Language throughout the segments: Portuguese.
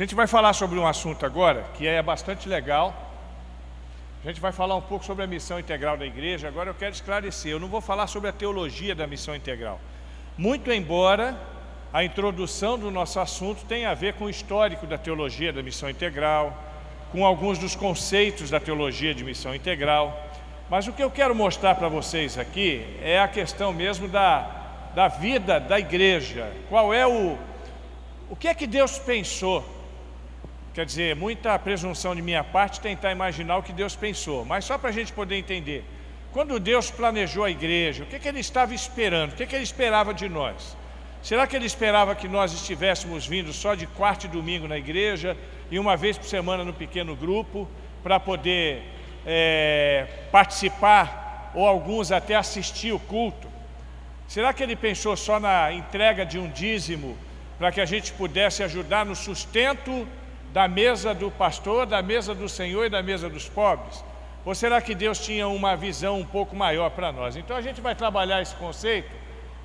gente vai falar sobre um assunto agora que é bastante legal. A gente vai falar um pouco sobre a missão integral da igreja. Agora eu quero esclarecer, eu não vou falar sobre a teologia da missão integral. Muito embora a introdução do nosso assunto tenha a ver com o histórico da teologia da missão integral, com alguns dos conceitos da teologia de missão integral. Mas o que eu quero mostrar para vocês aqui é a questão mesmo da vida da igreja. Qual é o que é que Deus pensou? Quer dizer, muita presunção de minha parte tentar imaginar o que Deus pensou, mas só para a gente poder entender. Quando Deus planejou a igreja, o que é que Ele estava esperando? O que é que Ele esperava de nós? Será que Ele esperava que nós estivéssemos vindo só de quarta e domingo na igreja e uma vez por semana no pequeno grupo para poder participar ou alguns até assistir o culto? Será que Ele pensou só na entrega de um dízimo para que a gente pudesse ajudar no sustento da mesa do pastor, da mesa do Senhor e da mesa dos pobres? Ou será que Deus tinha uma visão um pouco maior para nós? Então a gente vai trabalhar esse conceito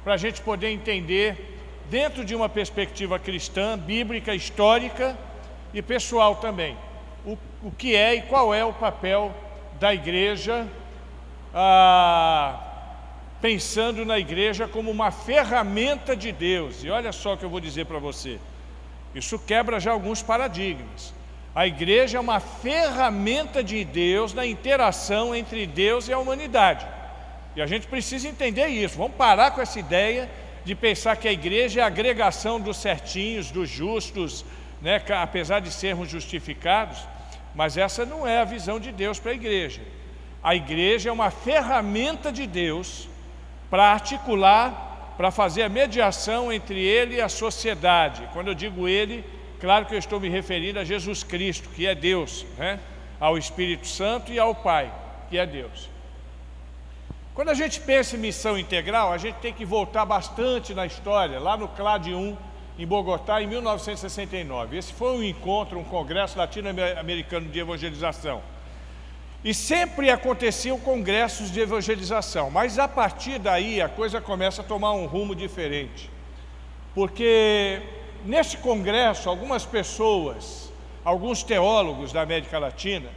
para a gente poder entender dentro de uma perspectiva cristã, bíblica, histórica e pessoal também, o que é e qual é o papel da igreja, pensando na igreja como uma ferramenta de Deus. E olha só o que eu vou dizer para você. Isso quebra já alguns paradigmas. A igreja é uma ferramenta de Deus na interação entre Deus e a humanidade. E a gente precisa entender isso. Vamos parar com essa ideia de pensar que a igreja é a agregação dos certinhos, dos justos, né, apesar de sermos justificados, mas essa não é a visão de Deus para a igreja. A igreja é uma ferramenta de Deus para articular, para fazer a mediação entre Ele e a sociedade. Quando eu digo Ele, claro que eu estou me referindo a Jesus Cristo, que é Deus, né? Ao Espírito Santo e ao Pai, que é Deus. Quando a gente pensa em missão integral, a gente tem que voltar bastante na história, lá no CLAD 1, em Bogotá, em 1969. Esse foi um encontro, um congresso latino-americano de evangelização. E sempre aconteciam congressos de evangelização, mas a partir daí a coisa começa a tomar um rumo diferente. Porque neste congresso, algumas pessoas, alguns teólogos da América Latina,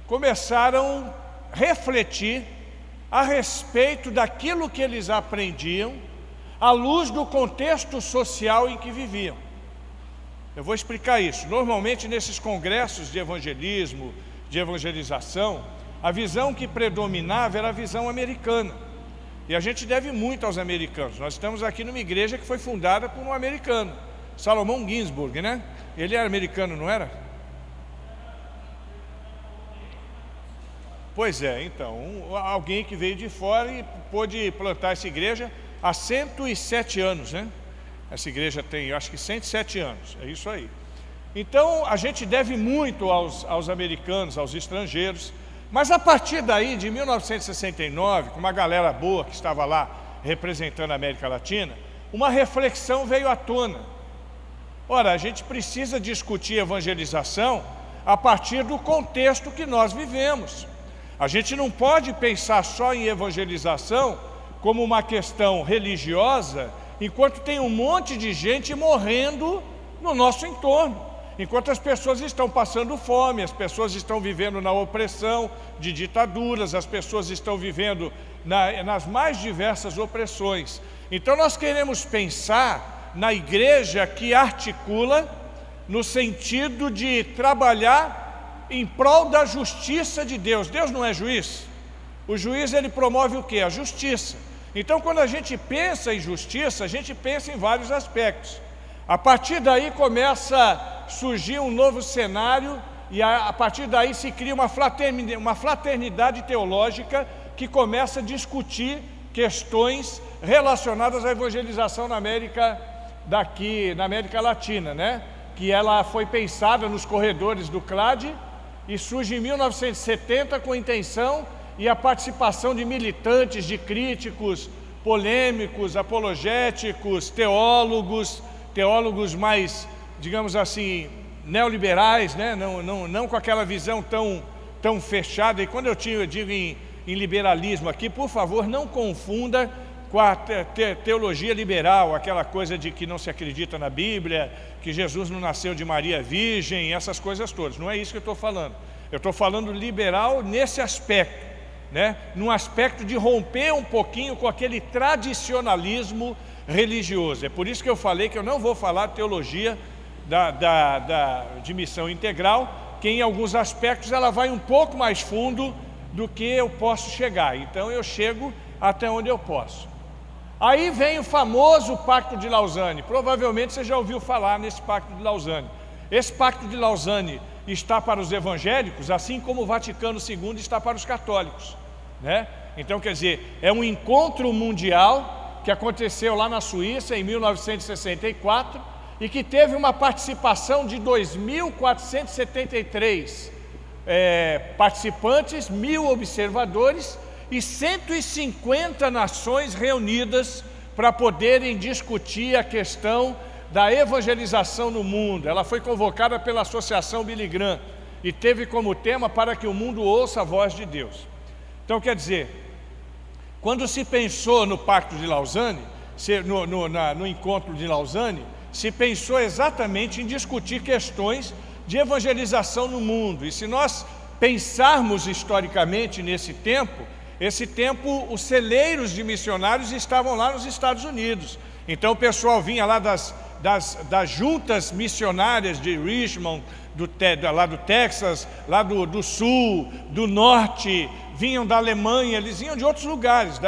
começaram a refletir a respeito daquilo que eles aprendiam à luz do contexto social em que viviam. Eu vou explicar isso. Normalmente nesses congressos de evangelismo, de evangelização, a visão que predominava era a visão americana. E a gente deve muito aos americanos. Nós estamos aqui numa igreja que foi fundada por um americano, Salomão Ginsburg, né? Ele era americano, não era? Pois é, então, alguém que veio de fora e pôde plantar essa igreja há 107 anos, né? Essa igreja tem, eu acho que 107 anos, é isso aí. Então, a gente deve muito aos americanos, aos estrangeiros, mas a partir daí, de 1969, com uma galera boa que estava lá representando a América Latina, uma reflexão veio à tona. Ora, a gente precisa discutir evangelização a partir do contexto que nós vivemos. A gente não pode pensar só em evangelização como uma questão religiosa, enquanto tem um monte de gente morrendo no nosso entorno, enquanto as pessoas estão passando fome, as pessoas estão vivendo na opressão de ditaduras, as pessoas estão vivendo nas mais diversas opressões. Então nós queremos pensar na igreja que articula no sentido de trabalhar em prol da justiça de Deus. Deus não é juiz? O juiz, ele promove o quê? A justiça. Então, quando a gente pensa em justiça, a gente pensa em vários aspectos. A partir daí começa a surgir um novo cenário e a partir daí se cria uma fraternidade teológica que começa a discutir questões relacionadas à evangelização na América Latina, né? Que ela foi pensada nos corredores do CLAD e surge em 1970 com a intenção e a participação de militantes, de críticos, polêmicos, apologéticos, teólogos mais, digamos assim, neoliberais, né? Não com aquela visão tão fechada. E quando eu digo em liberalismo aqui, por favor, não confunda com a teologia liberal, aquela coisa de que não se acredita na Bíblia, que Jesus não nasceu de Maria Virgem, essas coisas todas. Não é isso que eu estou falando. Eu estou falando liberal nesse aspecto, né? Num aspecto de romper um pouquinho com aquele tradicionalismo religioso. É por isso que eu falei que eu não vou falar de teologia de missão integral, que em alguns aspectos ela vai um pouco mais fundo do que eu posso chegar. Então eu chego até onde eu posso. Aí vem o famoso Pacto de Lausanne. Provavelmente você já ouviu falar nesse Pacto de Lausanne. Esse Pacto de Lausanne está para os evangélicos, assim como o Vaticano II está para os católicos, né? Então, quer dizer, é um encontro mundial que aconteceu lá na Suíça em 1964 e que teve uma participação de 2.473 participantes, 1.000 observadores e 150 nações reunidas para poderem discutir a questão da evangelização no mundo. Ela foi convocada pela Associação Billy Graham e teve como tema para que o mundo ouça a voz de Deus. Então, quer dizer, quando se pensou no Pacto de Lausanne, no encontro de Lausanne, se pensou exatamente em discutir questões de evangelização no mundo. E se nós pensarmos historicamente nesse tempo, os celeiros de missionários estavam lá nos Estados Unidos. Então o pessoal vinha lá das juntas missionárias de Richmond, lá do Texas, lá do sul, do norte, vinham da Alemanha, eles vinham de outros lugares,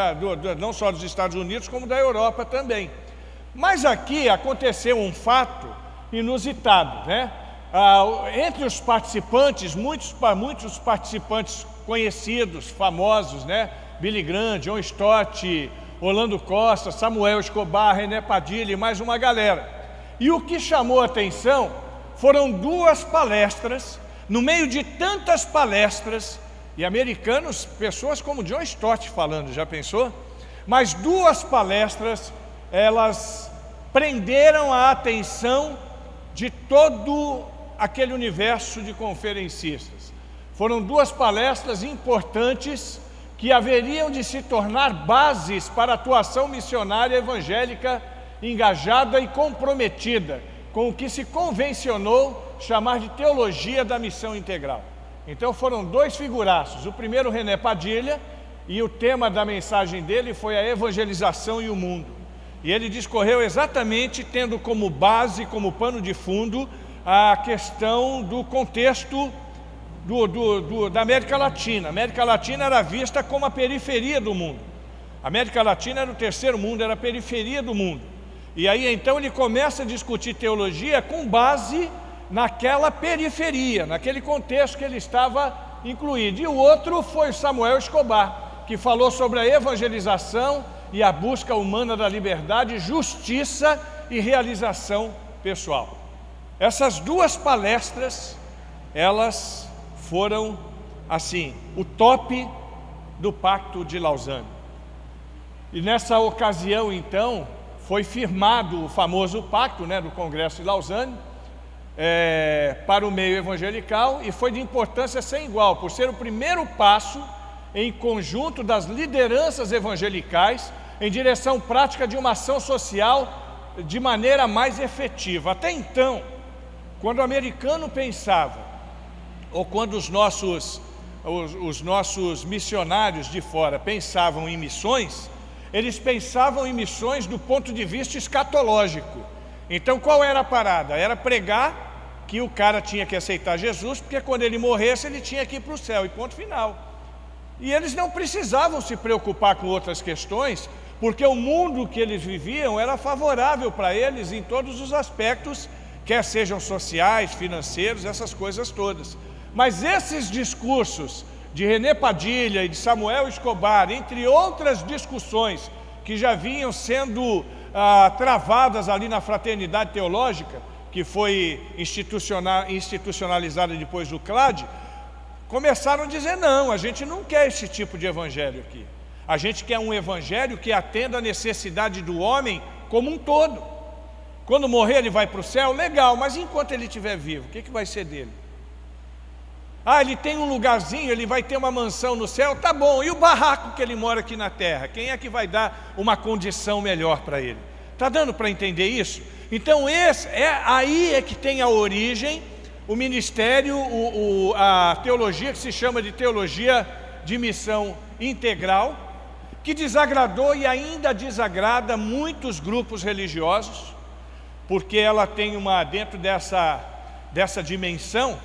não só dos Estados Unidos, como da Europa também. Mas aqui aconteceu um fato inusitado, né? Entre os participantes, muitos participantes conhecidos, famosos, né? Billy Graham, John Stott, Orlando Costa, Samuel Escobar, René Padilha e mais uma galera. E o que chamou a atenção foram duas palestras, no meio de tantas palestras, e americanos, pessoas como John Stott falando, já pensou? Mas duas palestras, elas prenderam a atenção de todo aquele universo de conferencistas. Foram duas palestras importantes que haveriam de se tornar bases para a atuação missionária evangélica engajada e comprometida com o que se convencionou chamar de teologia da missão integral. Então foram dois figuraços, o primeiro René Padilha, e o tema da mensagem dele foi a evangelização e o mundo. E ele discorreu exatamente tendo como base, como pano de fundo, a questão do contexto da América Latina. A América Latina era vista como a periferia do mundo. A América Latina era o terceiro mundo, era a periferia do mundo. E aí então ele começa a discutir teologia com base naquela periferia, naquele contexto que ele estava incluído. E o outro foi Samuel Escobar, que falou sobre a evangelização e a busca humana da liberdade, justiça e realização pessoal. Essas duas palestras, elas foram, assim, o top do Pacto de Lausanne. E nessa ocasião, então, foi firmado o famoso pacto, né, do Congresso de Lausanne, para o meio evangelical, e foi de importância sem igual, por ser o primeiro passo em conjunto das lideranças evangelicais em direção prática de uma ação social de maneira mais efetiva. Até então, quando o americano pensava, ou quando os nossos missionários de fora pensavam em missões, eles pensavam em missões do ponto de vista escatológico. Então qual era a parada? Era pregar que o cara tinha que aceitar Jesus, porque quando ele morresse ele tinha que ir para o céu, e ponto final. E eles não precisavam se preocupar com outras questões, porque o mundo que eles viviam era favorável para eles em todos os aspectos, quer sejam sociais, financeiros, essas coisas todas. Mas esses discursos de René Padilha e de Samuel Escobar, entre outras discussões que já vinham sendo travadas ali na Fraternidade Teológica, que foi institucionalizada depois do CLAD, começaram a dizer: não, a gente não quer esse tipo de evangelho aqui. A gente quer um evangelho que atenda à necessidade do homem como um todo. Quando morrer ele vai para o céu, legal, mas enquanto ele estiver vivo, o que vai ser dele? Ah, ele tem um lugarzinho, ele vai ter uma mansão no céu, tá bom. E o barraco que ele mora aqui na terra? Quem é que vai dar uma condição melhor para ele? Está dando para entender isso? Então aí é que tem a origem, o ministério, a teologia que se chama de teologia de missão integral, que desagradou e ainda desagrada muitos grupos religiosos, porque ela tem dentro dessa dimensão,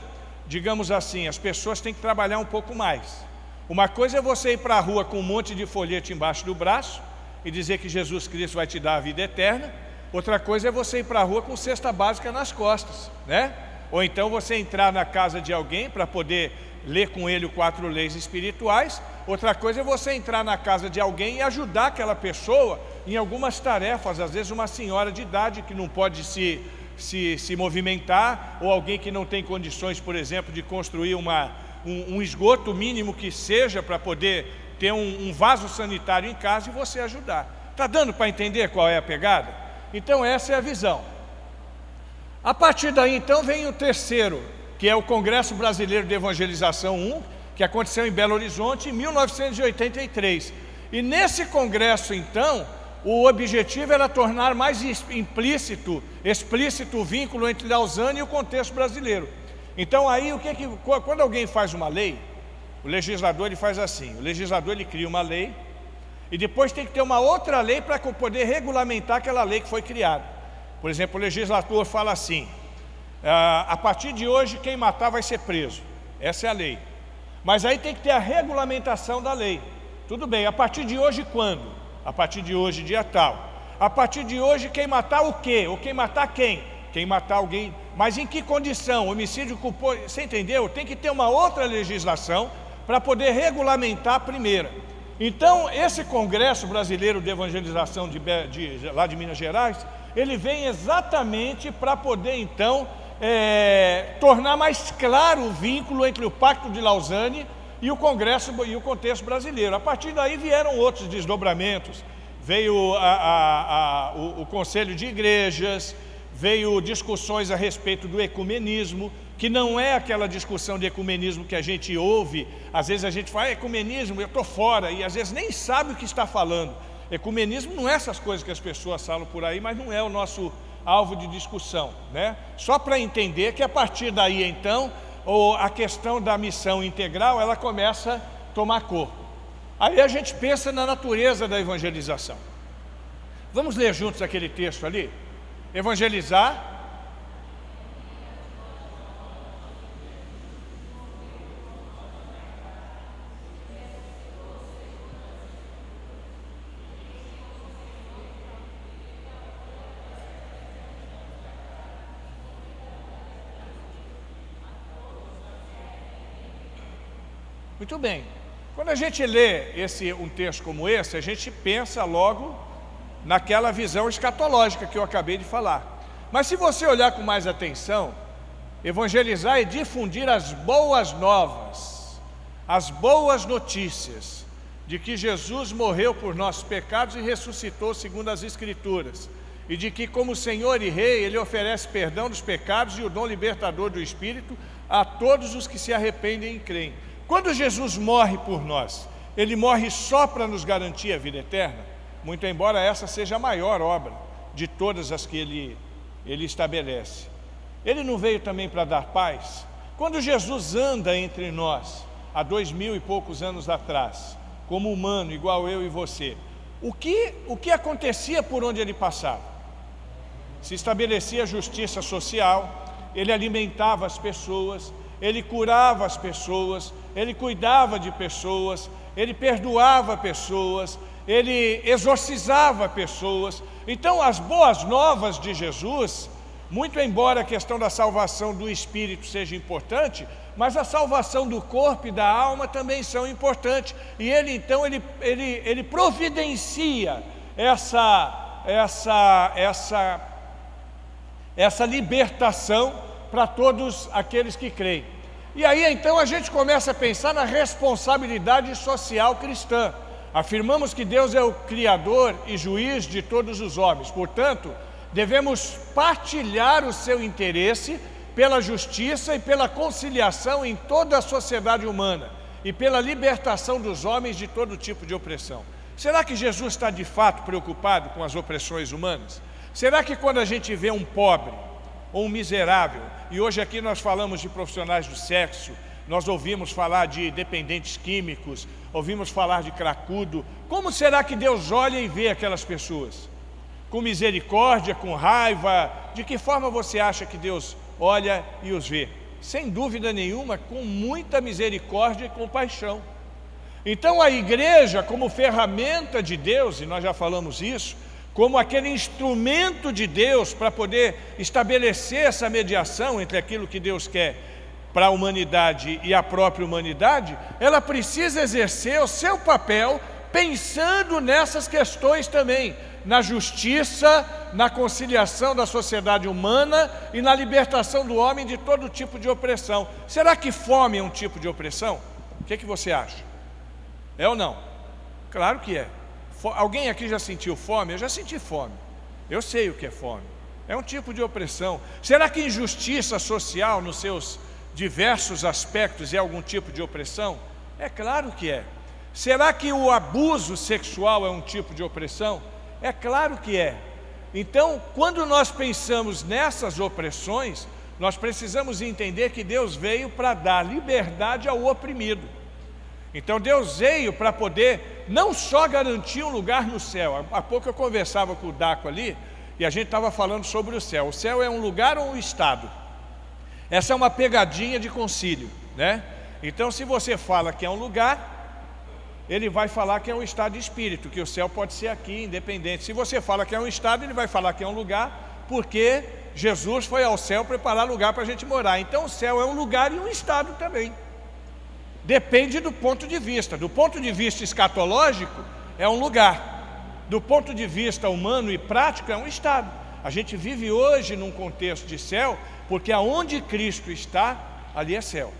digamos assim, as pessoas têm que trabalhar um pouco mais. Uma coisa é você ir para a rua com um monte de folheto embaixo do braço e dizer que Jesus Cristo vai te dar a vida eterna. Outra coisa é você ir para a rua com cesta básica nas costas, né? Ou então você entrar na casa de alguém para poder ler com ele 4 leis espirituais. Outra coisa é você entrar na casa de alguém e ajudar aquela pessoa em algumas tarefas. Às vezes uma senhora de idade que não pode se movimentar, ou alguém que não tem condições, por exemplo, de construir um esgoto mínimo que seja para poder ter um vaso sanitário em casa, e você ajudar. Está dando para entender qual é a pegada? Então essa é a visão. A partir daí então vem o terceiro, que é o Congresso Brasileiro de Evangelização 1, que aconteceu em Belo Horizonte em 1983. E nesse congresso então, o objetivo era tornar mais explícito o vínculo entre Lausanne e o contexto brasileiro. Então aí, quando alguém faz uma lei, o legislador ele faz assim, o legislador ele cria uma lei, e depois tem que ter uma outra lei para poder regulamentar aquela lei que foi criada. Por exemplo, o legislador fala assim, a partir de hoje quem matar vai ser preso, essa é a lei. Mas aí tem que ter a regulamentação da lei. Tudo bem, a partir de hoje quando? A partir de hoje, dia tal. A partir de hoje, quem matar o quê? Ou quem matar quem? Quem matar alguém. Mas em que condição? Homicídio culposo. Você entendeu? Tem que ter uma outra legislação para poder regulamentar a primeira. Então, esse Congresso Brasileiro de Evangelização lá de Minas Gerais, ele vem exatamente para poder, então, tornar mais claro o vínculo entre o Pacto de Lausanne e o Congresso e o contexto brasileiro. A partir daí vieram outros desdobramentos, veio o Conselho de Igrejas, veio discussões a respeito do ecumenismo, que não é aquela discussão de ecumenismo que a gente ouve. Às vezes a gente fala, ecumenismo, eu estou fora, e às vezes nem sabe o que está falando. Ecumenismo não é essas coisas que as pessoas falam por aí, mas não é o nosso alvo de discussão, né? Só para entender que a partir daí então, a questão da missão integral, ela começa a tomar corpo. Aí a gente pensa na natureza da evangelização. Vamos ler juntos aquele texto ali? Evangelizar. Muito bem. Quando a gente lê um texto como esse, a gente pensa logo naquela visão escatológica que eu acabei de falar. Mas se você olhar com mais atenção, evangelizar é difundir as boas novas, as boas notícias de que Jesus morreu por nossos pecados e ressuscitou segundo as Escrituras, e de que como Senhor e Rei, Ele oferece perdão dos pecados e o dom libertador do Espírito a todos os que se arrependem e creem. Quando Jesus morre por nós, Ele morre só para nos garantir a vida eterna? Muito embora essa seja a maior obra de todas as que Ele estabelece. Ele não veio também para dar paz? Quando Jesus anda entre nós, há 2000 e poucos anos atrás, como humano, igual eu e você, o que acontecia por onde Ele passava? Se estabelecia justiça social, Ele alimentava as pessoas, Ele curava as pessoas, Ele cuidava de pessoas, Ele perdoava pessoas, Ele exorcizava pessoas. Então as boas novas de Jesus, muito embora a questão da salvação do espírito seja importante, mas a salvação do corpo e da alma também são importantes. E Ele então, ele providencia essa libertação para todos aqueles que creem. E aí então a gente começa a pensar na responsabilidade social cristã. Afirmamos que Deus é o Criador e juiz de todos os homens, portanto, devemos partilhar o seu interesse pela justiça e pela conciliação em toda a sociedade humana e pela libertação dos homens de todo tipo de opressão. Será que Jesus está de fato preocupado com as opressões humanas? Será que quando a gente vê um pobre ou um miserável, e hoje aqui nós falamos de profissionais do sexo, nós ouvimos falar de dependentes químicos, ouvimos falar de cracudo, como será que Deus olha e vê aquelas pessoas? Com misericórdia, com raiva? De que forma você acha que Deus olha e os vê? Sem dúvida nenhuma, com muita misericórdia e compaixão. Então a igreja, como ferramenta de Deus, e nós já falamos isso, como aquele instrumento de Deus para poder estabelecer essa mediação entre aquilo que Deus quer para a humanidade e a própria humanidade, ela precisa exercer o seu papel pensando nessas questões também, na justiça, na conciliação da sociedade humana e na libertação do homem de todo tipo de opressão. Será que fome é um tipo de opressão? O que você acha? É ou não? Claro que é. Alguém aqui já sentiu fome? Eu já senti fome. Eu sei o que é fome. É um tipo de opressão. Será que injustiça social nos seus diversos aspectos é algum tipo de opressão? É claro que é. Será que o abuso sexual é um tipo de opressão? É claro que é. Então, quando nós pensamos nessas opressões, nós precisamos entender que Deus veio para dar liberdade ao oprimido. Então Deus veio para poder não só garantir um lugar no céu. Há pouco eu conversava com o Daco ali, e a gente estava falando sobre o céu. O céu é um lugar ou um estado? Essa é uma pegadinha de concílio, né? Então se você fala que é um lugar, ele vai falar que é um estado de espírito, que o céu pode ser aqui, independente. Se você fala que é um estado, ele vai falar que é um lugar, porque Jesus foi ao céu preparar lugar para a gente morar. Então o céu é um lugar e um estado também. Depende do ponto de vista. Do ponto de vista escatológico, é um lugar. Do ponto de vista humano e prático, é um estado. A gente vive hoje num contexto de céu, porque aonde Cristo está, ali é céu.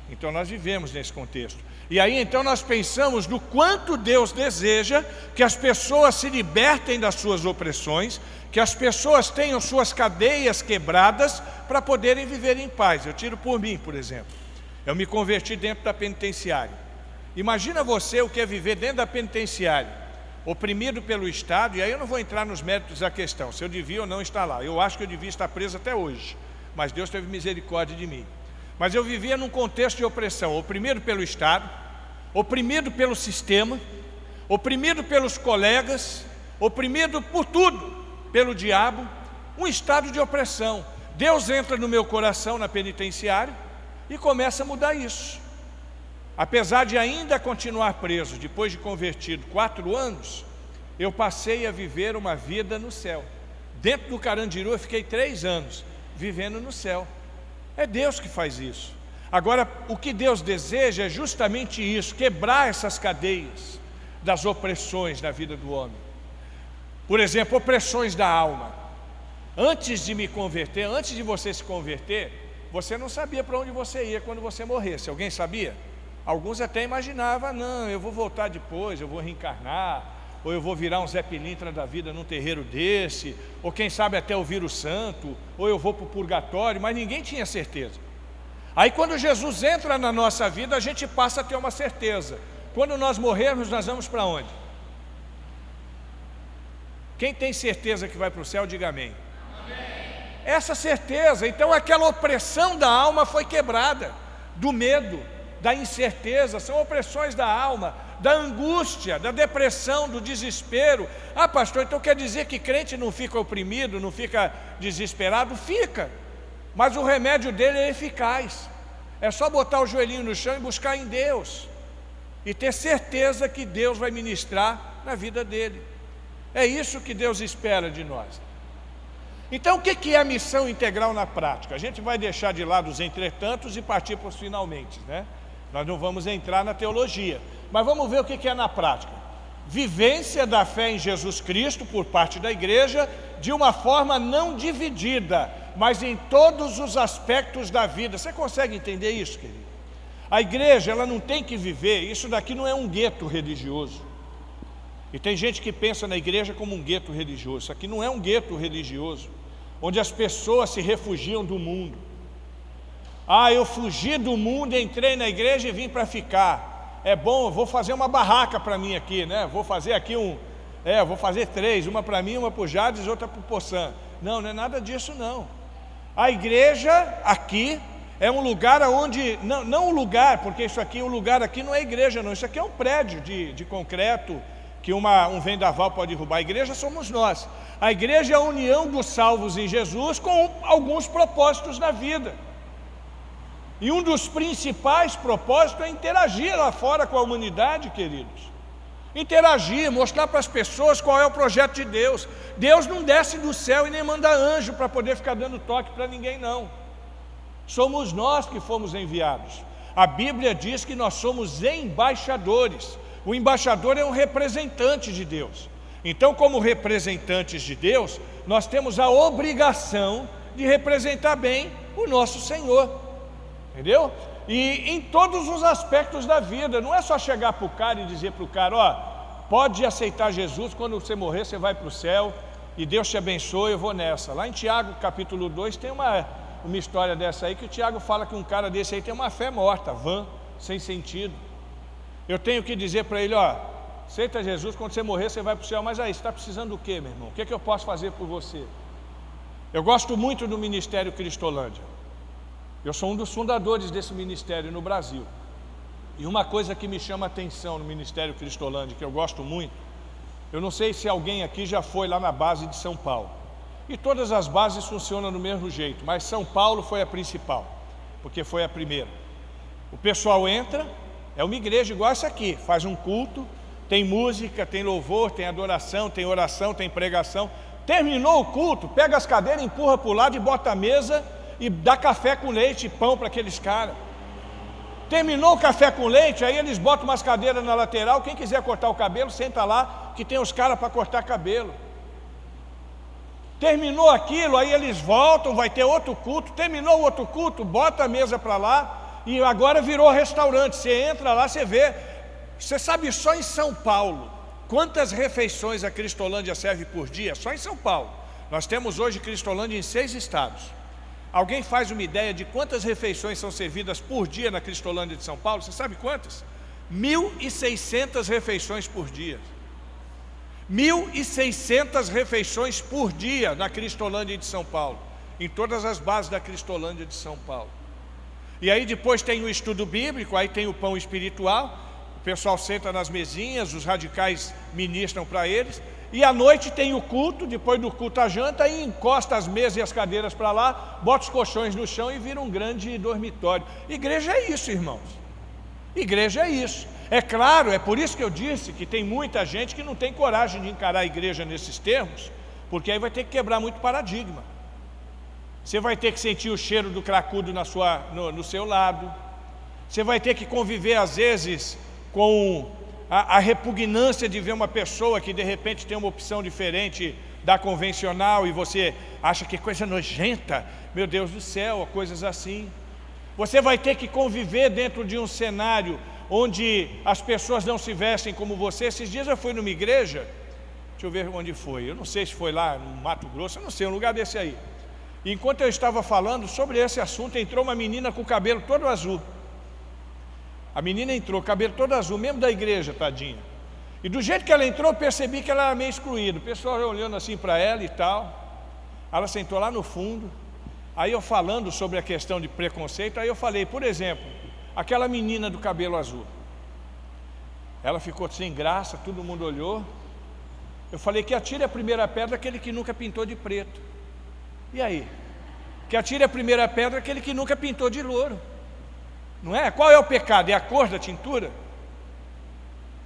Então nós vivemos nesse contexto. E aí então nós pensamos no quanto Deus deseja que as pessoas se libertem das suas opressões, que as pessoas tenham suas cadeias quebradas para poderem viver em paz. Eu tiro por mim, por exemplo. Eu me converti dentro da penitenciária. Imagina você o que é viver dentro da penitenciária, oprimido pelo Estado, e aí eu não vou entrar nos méritos da questão, se eu devia ou não estar lá. Eu acho que eu devia estar preso até hoje, mas Deus teve misericórdia de mim. Mas eu vivia num contexto de opressão, oprimido pelo Estado, oprimido pelo sistema, oprimido pelos colegas, oprimido por tudo, pelo diabo, um estado de opressão. Deus entra no meu coração na penitenciária e começa a mudar isso. Apesar de ainda continuar preso, depois de convertido 4 anos, eu passei a viver uma vida no céu. Dentro do Carandiru eu fiquei 3 anos, vivendo no céu. É Deus que faz isso. Agora, o que Deus deseja é justamente isso, quebrar essas cadeias das opressões na vida do homem. Por exemplo, opressões da alma. Antes de me converter, antes de você se converter, você não sabia para onde você ia quando você morresse. Alguém sabia? Alguns até imaginavam, não, eu vou voltar depois, eu vou reencarnar, ou eu vou virar um Zé Pilintra da vida num terreiro desse, ou quem sabe até ouvir o santo, ou eu vou para o purgatório, mas ninguém tinha certeza. Aí quando Jesus entra na nossa vida, a gente passa a ter uma certeza. Quando nós morrermos, nós vamos para onde? Quem tem certeza que vai para o céu, diga amém. Essa certeza, então aquela opressão da alma foi quebrada, do medo, da incerteza, são opressões da alma, da angústia, da depressão, do desespero. Ah, pastor, então quer dizer que crente não fica oprimido, não fica desesperado? Fica, mas o remédio dele é eficaz. É só botar o joelhinho no chão e buscar em Deus, e ter certeza que Deus vai ministrar na vida dele. É isso que Deus espera de nós. Então o que é a missão integral na prática? A gente vai deixar de lado os entretantos e partir para os finalmente, né? Nós não vamos entrar na teologia, mas vamos ver o que é na prática. Vivência da fé em Jesus Cristo por parte da igreja, de uma forma não dividida, mas em todos os aspectos da vida. Você consegue entender isso, querido? A igreja, ela não tem que viver, isso daqui não é um gueto religioso. E tem gente que pensa na igreja como um gueto religioso. Isso aqui não é um gueto religioso, onde as pessoas se refugiam do mundo. Ah, eu fugi do mundo, entrei na igreja e vim para ficar. É bom, eu vou fazer uma barraca para mim aqui, né? Vou fazer aqui vou fazer 3, uma para mim, uma para o Jades, outra para o Poçan. Não, não é nada disso não. A igreja aqui é um lugar onde, não um lugar, porque isso aqui, o lugar aqui não é igreja não, isso aqui é um prédio de concreto, que um vendaval pode derrubar. A igreja somos nós. A igreja é a união dos salvos em Jesus com alguns propósitos na vida. E um dos principais propósitos é interagir lá fora com a humanidade, queridos. Interagir, mostrar para as pessoas qual é o projeto de Deus. Deus não desce do céu e nem manda anjo para poder ficar dando toque para ninguém, não. Somos nós que fomos enviados. A Bíblia diz que nós somos embaixadores. O embaixador é um representante de Deus. Então, como representantes de Deus, nós temos a obrigação de representar bem o nosso Senhor. Entendeu? E em todos os aspectos da vida. Não é só chegar para o cara e dizer para o cara, ó, pode aceitar Jesus, quando você morrer você vai para o céu e Deus te abençoe, eu vou nessa. Lá em Tiago capítulo 2 tem uma história dessa aí, que o Tiago fala que um cara desse aí tem uma fé morta, vã, sem sentido. Eu tenho que dizer para ele, ó, aceita Jesus, quando você morrer você vai para o céu. Mas aí, você está precisando do quê, meu irmão? O que é que eu posso fazer por você? Eu gosto muito do Ministério Cristolândia. Eu sou um dos fundadores desse ministério no Brasil. E uma coisa que me chama a atenção no Ministério Cristolândia, que eu gosto muito, eu não sei se alguém aqui já foi lá na base de São Paulo. E todas as bases funcionam do mesmo jeito, mas São Paulo foi a principal, porque foi a primeira. O pessoal entra, é uma igreja igual essa aqui, faz um culto, tem música, tem louvor, tem adoração, tem oração, tem pregação. Terminou o culto, pega as cadeiras, empurra para o lado e bota a mesa e dá café com leite e pão para aqueles caras. Terminou o café com leite, aí eles botam umas cadeiras na lateral, quem quiser cortar o cabelo, senta lá, que tem os caras para cortar cabelo. Terminou aquilo, aí eles voltam, vai ter outro culto. Terminou o outro culto, bota a mesa para lá, e agora virou restaurante. Você entra lá, você vê. Você sabe só em São Paulo quantas refeições a Cristolândia serve por dia? Só em São Paulo. Nós temos hoje Cristolândia em 6 estados. Alguém faz uma ideia de quantas refeições são servidas por dia na Cristolândia de São Paulo? Você sabe quantas? 1.600 refeições por dia. 1.600 refeições por dia na Cristolândia de São Paulo, em todas as bases da Cristolândia de São Paulo. E aí depois tem o estudo bíblico, aí tem o pão espiritual, o pessoal senta nas mesinhas, os radicais ministram para eles, e à noite tem o culto, depois do culto a janta, e encosta as mesas e as cadeiras para lá, bota os colchões no chão e vira um grande dormitório. Igreja é isso, irmãos. Igreja é isso. É claro, é por isso que eu disse que tem muita gente que não tem coragem de encarar a igreja nesses termos, porque aí vai ter que quebrar muito paradigma. Você vai ter que sentir o cheiro do cracudo no seu lado. Você vai ter que conviver às vezes com a repugnância de ver uma pessoa que de repente tem uma opção diferente da convencional e você acha que coisa nojenta, meu Deus do céu, coisas assim. Você vai ter que conviver dentro de um cenário onde as pessoas não se vestem como você. Esses dias eu fui numa igreja, deixa eu ver onde foi, eu não sei se foi lá no Mato Grosso, eu não sei, um lugar desse aí. E enquanto eu estava falando sobre esse assunto, entrou uma menina com o cabelo todo azul. A menina entrou, cabelo todo azul, mesmo da igreja, tadinha. E do jeito que ela entrou, eu percebi que ela era meio excluída. O pessoal olhando assim para ela e tal. Ela sentou lá no fundo. Aí eu falando sobre a questão de preconceito, aí eu falei, por exemplo, aquela menina do cabelo azul. Ela ficou sem graça, todo mundo olhou. Eu falei que atire a primeira pedra aquele que nunca pintou de preto. E aí? Que atire a primeira pedra aquele que nunca pintou de louro. Não é? Qual é o pecado? É a cor da tintura?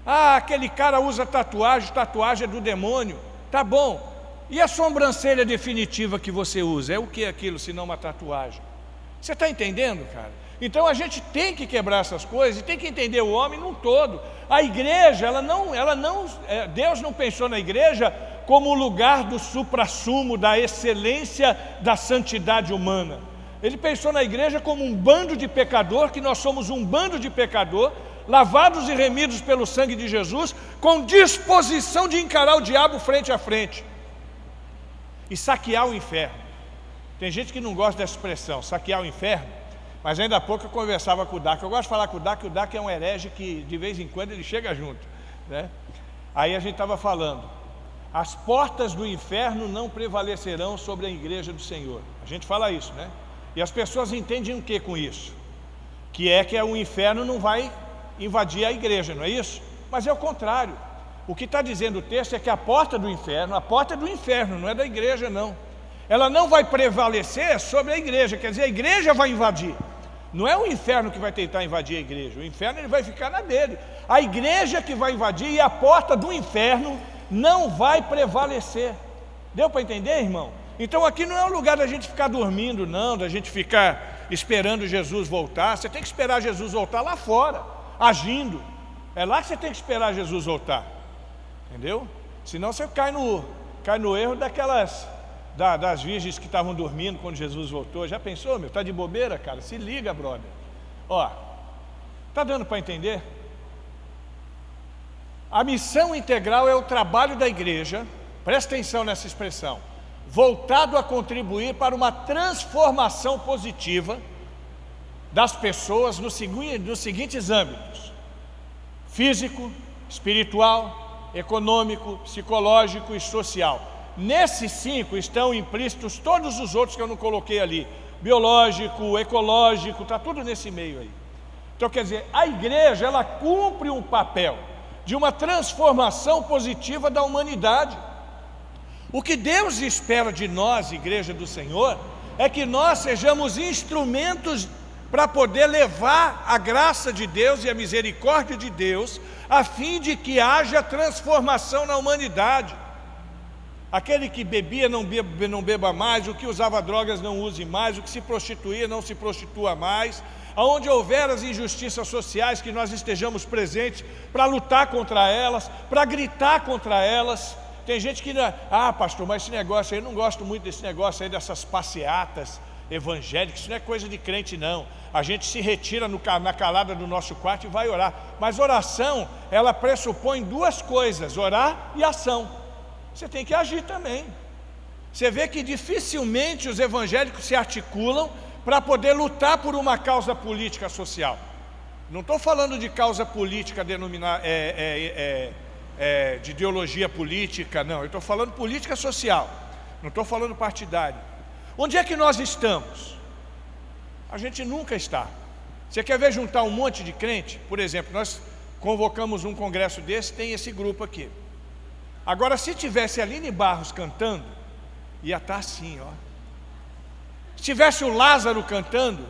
Ah, aquele cara usa tatuagem, tatuagem é do demônio. Tá bom. E a sobrancelha definitiva que você usa? É o que aquilo, se não uma tatuagem? Você está entendendo, cara? Então a gente tem que quebrar essas coisas e tem que entender o homem num todo. A igreja, Deus não pensou na igreja como o lugar do suprassumo, da excelência da santidade humana. Ele pensou na igreja como um bando de pecador, que nós somos um bando de pecador, lavados e remidos pelo sangue de Jesus, com disposição de encarar o diabo frente a frente e saquear o inferno. Tem gente que não gosta dessa expressão, saquear o inferno, Mas ainda há pouco eu conversava com o Dac. Eu gosto de falar com o Dac é um herege que de vez em quando ele chega junto, né? Aí a gente estava falando, as portas do inferno não prevalecerão sobre a igreja do Senhor. A gente fala isso, né? E as pessoas entendem o que com isso? Que o inferno não vai invadir a igreja, não é isso? Mas é o contrário. O que está dizendo o texto é que a porta é do inferno, não é da igreja não. Ela não vai prevalecer sobre a igreja, quer dizer, a igreja vai invadir. Não é o inferno que vai tentar invadir a igreja, o inferno ele vai ficar na dele. A igreja que vai invadir e a porta do inferno não vai prevalecer. Deu para entender, irmão? Então aqui não é um lugar da gente ficar dormindo não, da gente ficar esperando Jesus voltar. Você tem que esperar Jesus voltar lá fora, agindo. É lá que você tem que esperar Jesus voltar. Entendeu? Senão você cai no erro das virgens que estavam dormindo quando Jesus voltou. Já pensou, meu? Está de bobeira, cara? Se liga, brother. Ó, está dando para entender? A missão integral é o trabalho da igreja, presta atenção nessa expressão, voltado a contribuir para uma transformação positiva das pessoas nos seguintes âmbitos: físico, espiritual, econômico, psicológico e social. Nesses 5 estão implícitos todos os outros que eu não coloquei ali, biológico, ecológico, está tudo nesse meio aí. Então quer dizer, a igreja ela cumpre um papel de uma transformação positiva da humanidade. O que Deus espera de nós, igreja do Senhor, é que nós sejamos instrumentos para poder levar a graça de Deus e a misericórdia de Deus, a fim de que haja transformação na humanidade. Aquele que bebia não beba mais, o que usava drogas não use mais, o que se prostituía não se prostitua mais. Aonde houver as injustiças sociais, que nós estejamos presentes para lutar contra elas, para gritar contra elas. Tem gente que, pastor, mas esse negócio aí, eu não gosto muito desse negócio aí, dessas passeatas evangélicas, isso não é coisa de crente não. A gente se retira na calada do nosso quarto e vai orar. Mas oração, ela pressupõe 2 coisas, orar e ação. Você tem que agir também. Você vê que dificilmente os evangélicos se articulam para poder lutar por uma causa política social. Não estou falando de causa política de ideologia política, não. Eu estou falando política social, não estou falando partidária. Onde é que nós estamos? A gente nunca está. Você quer ver juntar um monte de crente? Por exemplo, nós convocamos um congresso desse, tem esse grupo aqui. Agora, se tivesse Aline Barros cantando, ia estar assim, ó. Se tivesse o Lázaro cantando,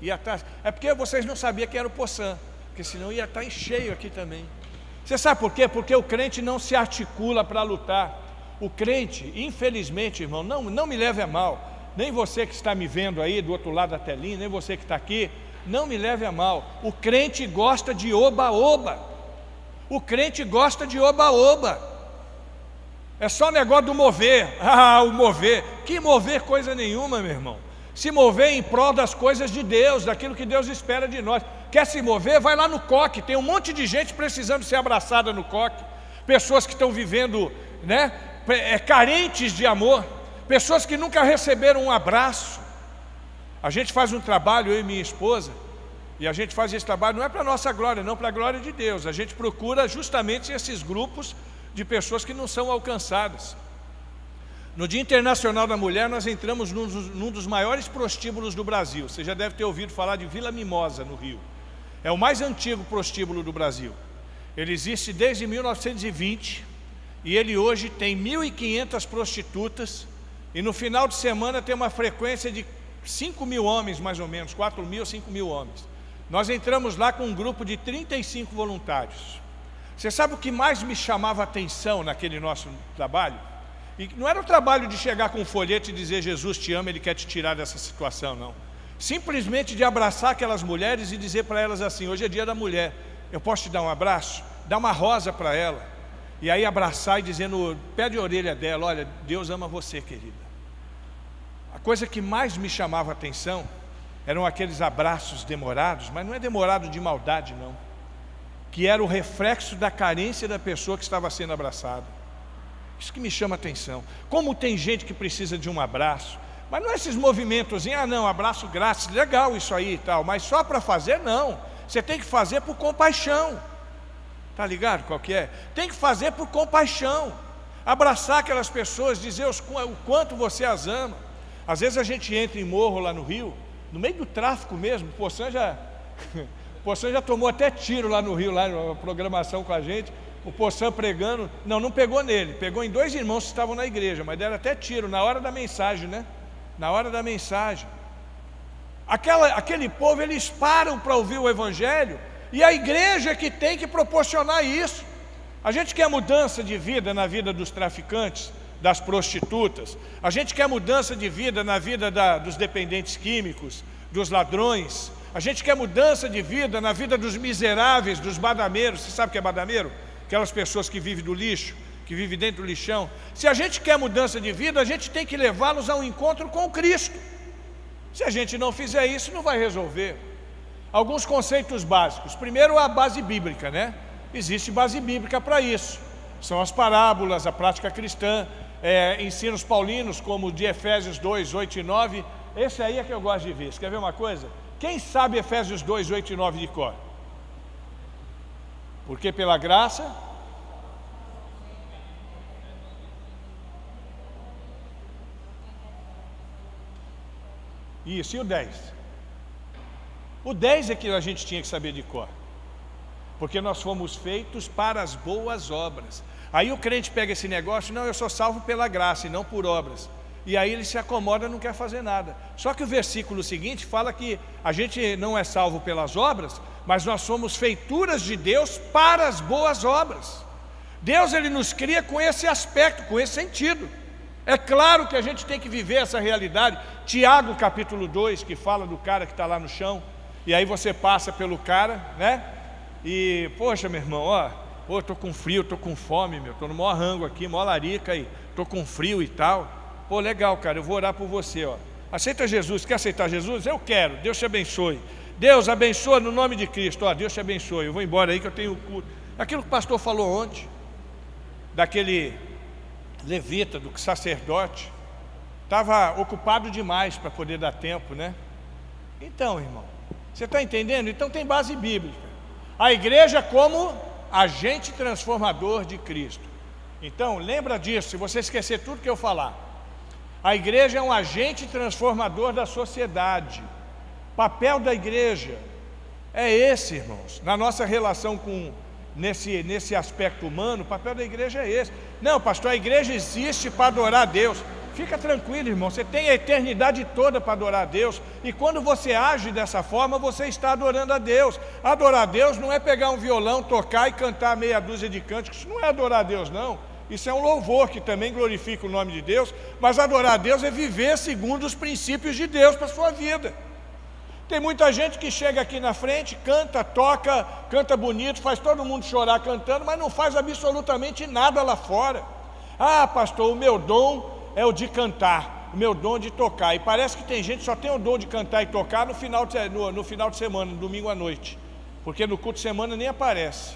ia estar... É porque vocês não sabiam que era o Poçã, porque senão ia estar em cheio aqui também. Você sabe por quê? Porque o crente não se articula para lutar. O crente, infelizmente, irmão, não me leve a mal, nem você que está me vendo aí do outro lado da telinha, nem você que está aqui, não me leve a mal. O crente gosta de oba-oba. O crente gosta de oba-oba. É só negócio do mover. O mover. Que mover coisa nenhuma, meu irmão. Se mover em prol das coisas de Deus, daquilo que Deus espera de nós. Quer se mover? Vai lá no coque. Tem um monte de gente precisando ser abraçada no coque. Pessoas que estão vivendo, carentes de amor. Pessoas que nunca receberam um abraço. A gente faz um trabalho, eu e minha esposa, e a gente faz esse trabalho não é para a nossa glória, não, para a glória de Deus. A gente procura justamente esses grupos de pessoas que não são alcançadas. No Dia Internacional da Mulher, nós entramos num dos maiores prostíbulos do Brasil. Você já deve ter ouvido falar de Vila Mimosa, no Rio. É o mais antigo prostíbulo do Brasil. Ele existe desde 1920 e ele hoje tem 1.500 prostitutas e no final de semana tem uma frequência de 5.000 homens, mais ou menos, 4.000, 5.000 homens. Nós entramos lá com um grupo de 35 voluntários. Você sabe o que mais me chamava a atenção naquele nosso trabalho? E não era o trabalho de chegar com um folheto e dizer Jesus te ama, Ele quer te tirar dessa situação, não. Simplesmente de abraçar aquelas mulheres e dizer para elas assim: hoje é dia da mulher, eu posso te dar um abraço? Dar uma rosa para ela. E aí abraçar e dizer no pé de orelha dela: olha, Deus ama você, querida. A coisa que mais me chamava a atenção eram aqueles abraços demorados, mas não é demorado de maldade, não, que era o reflexo da carência da pessoa que estava sendo abraçada. Isso que me chama a atenção. Como tem gente que precisa de um abraço, Mas não é esses movimentos, não, abraço grátis, legal isso aí e tal, mas só para fazer, não. Você tem que fazer por compaixão. Está ligado qual que é? Tem que fazer por compaixão. Abraçar aquelas pessoas, dizer o quanto você as ama. Às vezes a gente entra em morro lá no Rio, no meio do tráfico mesmo, o Poçan já tomou até tiro lá no Rio, lá na programação com a gente, o Poçan pregando, não pegou nele, pegou em 2 irmãos que estavam na igreja, mas deram até tiro, na hora da mensagem, né? Na hora da mensagem. Aquele povo, eles param para ouvir o Evangelho, e a igreja é que tem que proporcionar isso. A gente quer mudança de vida na vida dos traficantes, das prostitutas, a gente quer mudança de vida na vida dos dependentes químicos, dos ladrões, a gente quer mudança de vida na vida dos miseráveis, dos badameiros. Você sabe o que é badameiro? Aquelas pessoas que vivem do lixo, que vivem dentro do lixão. Se a gente quer mudança de vida, a gente tem que levá-los a um encontro com Cristo. Se a gente não fizer isso, não vai resolver. Alguns conceitos básicos. Primeiro, a base bíblica, né? Existe base bíblica para isso. São as parábolas, a prática cristã, ensinos paulinos, como o de Efésios 2, 8 e 9. Esse aí é que eu gosto de ver. Você quer ver uma coisa? Quem sabe Efésios 2, 8 e 9 de cor? Porque pela graça... Isso, e o 10? O 10 é que a gente tinha que saber de cor. Porque nós fomos feitos para as boas obras. Aí o crente pega esse negócio, não, eu sou salvo pela graça e não por obras. E aí ele se acomoda e não quer fazer nada. Só que o versículo seguinte fala que a gente não é salvo pelas obras, mas nós somos feituras de Deus para as boas obras. Deus, ele nos cria com esse aspecto, com esse sentido. É claro que a gente tem que viver essa realidade. Tiago capítulo 2, que fala do cara que está lá no chão, e aí você passa pelo cara, né? E, poxa, meu irmão, estou com frio, estou com fome, estou no maior rango aqui, maior larica aí, estou com frio e tal. Pô, legal, cara, eu vou orar por você, Aceita Jesus, quer aceitar Jesus? Eu quero, Deus te abençoe. Deus abençoa no nome de Cristo, Deus te abençoe, eu vou embora aí que eu tenho culto. Aquilo que o pastor falou ontem, daquele levita, do sacerdote, estava ocupado demais para poder dar tempo, né? Então, irmão, você está entendendo? Então tem base bíblica. A igreja como agente transformador de Cristo. Então, lembra disso, se você esquecer tudo que eu falar. A igreja é um agente transformador da sociedade. Papel da igreja é esse, irmãos. Na nossa relação nesse aspecto humano, o papel da igreja é esse. Não, pastor, a igreja existe para adorar a Deus. Fica tranquilo, irmão, você tem a eternidade toda para adorar a Deus. E quando você age dessa forma, você está adorando a Deus. Adorar a Deus não é pegar um violão, tocar e cantar meia dúzia de cânticos. Isso não é adorar a Deus, não. Isso é um louvor que também glorifica o nome de Deus. Mas adorar a Deus é viver segundo os princípios de Deus para a sua vida. Tem muita gente que chega aqui na frente, canta, toca, canta bonito, faz todo mundo chorar cantando, mas não faz absolutamente nada lá fora. Ah, pastor, o meu dom é o de cantar, o meu dom de tocar. E parece que tem gente que só tem o dom de cantar e tocar no final de semana, no domingo à noite. Porque no culto de semana nem aparece.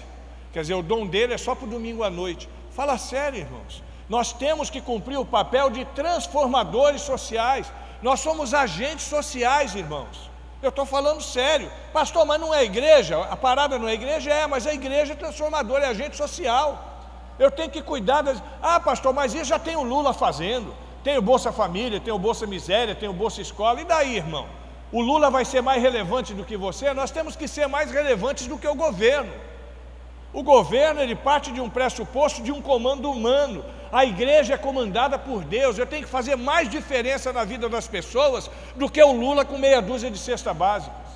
Quer dizer, o dom dele é só para o domingo à noite. Fala sério, irmãos. Nós temos que cumprir o papel de transformadores sociais. Nós somos agentes sociais, irmãos. Eu estou falando sério. Pastor, mas não é igreja? A parada não é igreja? Mas a igreja é transformadora, é agente social. Eu tenho que cuidar das... Ah, pastor, mas isso já tem o Lula fazendo. Tem o Bolsa Família, tem o Bolsa Miséria, tem o Bolsa Escola. E daí, irmão? O Lula vai ser mais relevante do que você? Nós temos que ser mais relevantes do que o governo. O governo, ele parte de um pressuposto de um comando humano. A igreja é comandada por Deus. Eu tenho que fazer mais diferença na vida das pessoas do que o Lula com meia dúzia de cesta básica.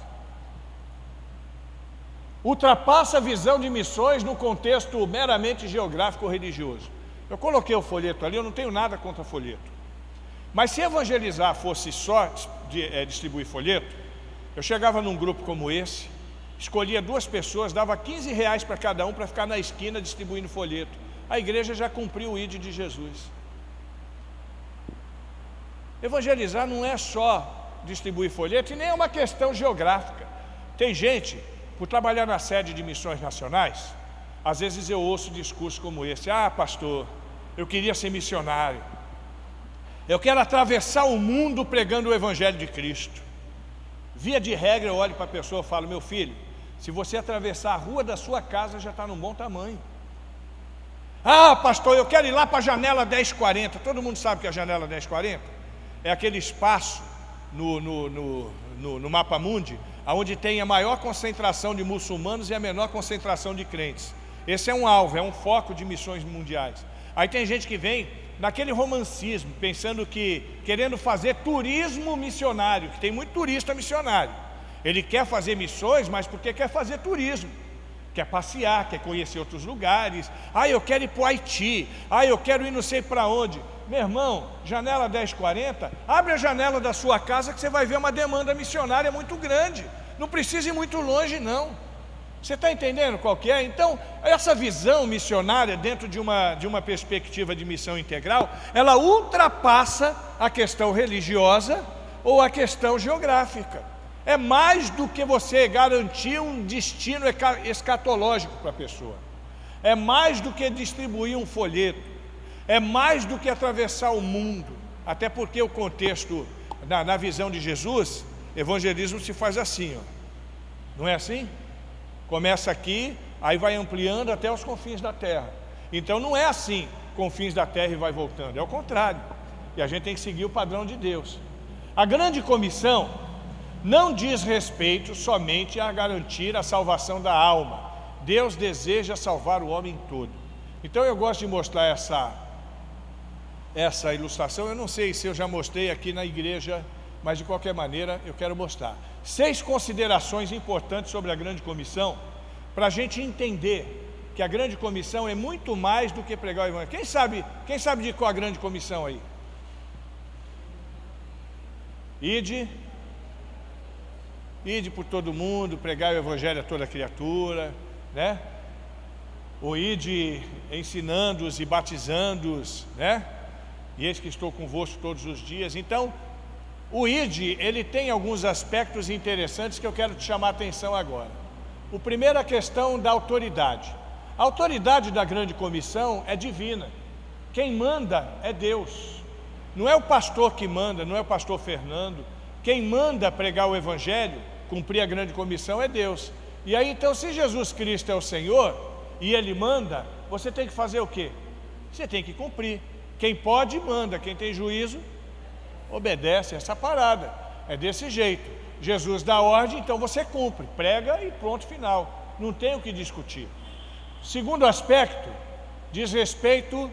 Ultrapassa a visão de missões no contexto meramente geográfico ou religioso. Eu coloquei o folheto ali, eu não tenho nada contra folheto. Mas se evangelizar fosse só distribuir folheto, eu chegava num grupo como esse, escolhia 2 pessoas, dava R$15 para cada um para ficar na esquina distribuindo folheto. A igreja já cumpriu o ID de Jesus. Evangelizar não é só distribuir folheto e nem é uma questão geográfica. Tem gente... Por trabalhar na sede de missões nacionais, às vezes eu ouço discursos como esse: ah, pastor, eu queria ser missionário, Eu quero atravessar o mundo pregando o Evangelho de Cristo. Via de regra, eu olho para a pessoa e falo: meu filho, se você atravessar a rua da sua casa, já está num bom tamanho. Ah, pastor, eu quero ir lá para a janela 1040. Todo mundo sabe que a janela 1040 é aquele espaço no Mapa Mundi, onde tem a maior concentração de muçulmanos e a menor concentração de crentes. Esse é um alvo, é um foco de missões mundiais. Aí tem gente que vem naquele romancismo, pensando que, querendo fazer turismo missionário, que tem muito turista missionário. Ele quer fazer missões, mas porque quer fazer turismo, quer passear, quer conhecer outros lugares. Ah, eu quero ir para o Haiti, ah, eu quero ir não sei para onde. Meu irmão, janela 1040, abre a janela da sua casa que você vai ver uma demanda missionária muito grande. Não precisa ir muito longe, não. Você está entendendo qual que é? Então, essa visão missionária dentro de uma perspectiva de missão integral, ela ultrapassa a questão religiosa ou a questão geográfica. É mais do que você garantir um destino escatológico para a pessoa. É mais do que distribuir um folheto. É mais do que atravessar o mundo. Até porque o contexto, na visão de Jesus, evangelismo se faz assim, ó. Não é assim? Começa aqui, aí vai ampliando até os confins da terra. Então não é assim, confins da terra e vai voltando, é o contrário. E a gente tem que seguir o padrão de Deus. A grande comissão não diz respeito somente a garantir a salvação da alma. Deus deseja salvar o homem todo. Então eu gosto de mostrar essa ilustração. Eu não sei se eu já mostrei aqui na igreja, mas de qualquer maneira eu quero mostrar 6 considerações importantes sobre a grande comissão, para a gente entender que a grande comissão é muito mais do que pregar o evangelho. Quem sabe de qual a grande comissão aí? Ide por todo mundo, pregar o evangelho a toda criatura, né? O ide ensinando-os e batizando-os, né? E eis que estou convosco todos os dias. Então, o ide, ele tem alguns aspectos interessantes que eu quero te chamar a atenção agora. O primeiro é a questão da autoridade. A autoridade da grande comissão é divina. Quem manda é Deus. Não é o pastor que manda, não é o pastor Fernando. Quem manda pregar o evangelho, cumprir a grande comissão, é Deus. E aí então, se Jesus Cristo é o Senhor e Ele manda, você tem que fazer o quê? Você tem que cumprir. Quem pode, manda. Quem tem juízo, obedece. Essa parada é desse jeito. Jesus dá ordem, então você cumpre, prega e pronto, final. Não tem o que discutir. Segundo aspecto, diz respeito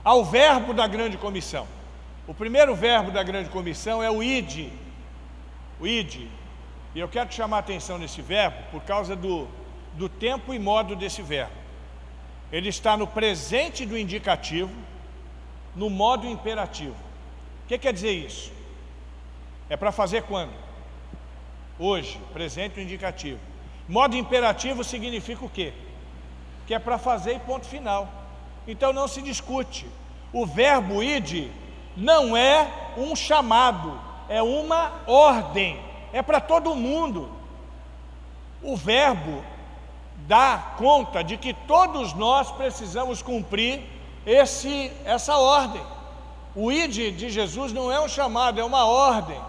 ao verbo da grande comissão. O primeiro verbo da grande comissão é o ide. O ide. E eu quero te chamar a atenção nesse verbo por causa do tempo e modo desse verbo. Ele está no presente do indicativo, no modo imperativo. O que quer dizer isso? É para fazer quando? Hoje, presente do indicativo. Modo imperativo significa o quê? Que é para fazer e ponto final. Então não se discute. O verbo ide não é um chamado, é uma ordem, é para todo mundo. O verbo dá conta de que todos nós precisamos cumprir essa ordem. O ide de Jesus não é um chamado, é uma ordem.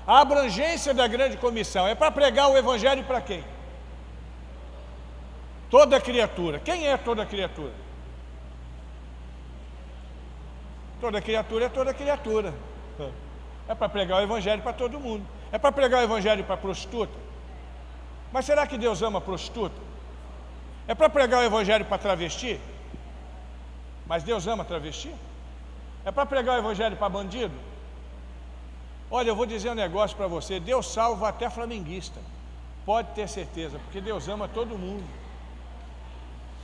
A abrangência da grande comissão é para pregar o evangelho para quem? Toda criatura. Quem é toda criatura? Toda criatura é toda criatura. É para pregar o evangelho para todo mundo. É para pregar o evangelho para prostituta. Mas será que Deus ama prostituta? É para pregar o evangelho para travesti? Mas Deus ama travesti? É para pregar o evangelho para bandido? Olha, eu vou dizer um negócio para você. Deus salva até flamenguista. Pode ter certeza, porque Deus ama todo mundo.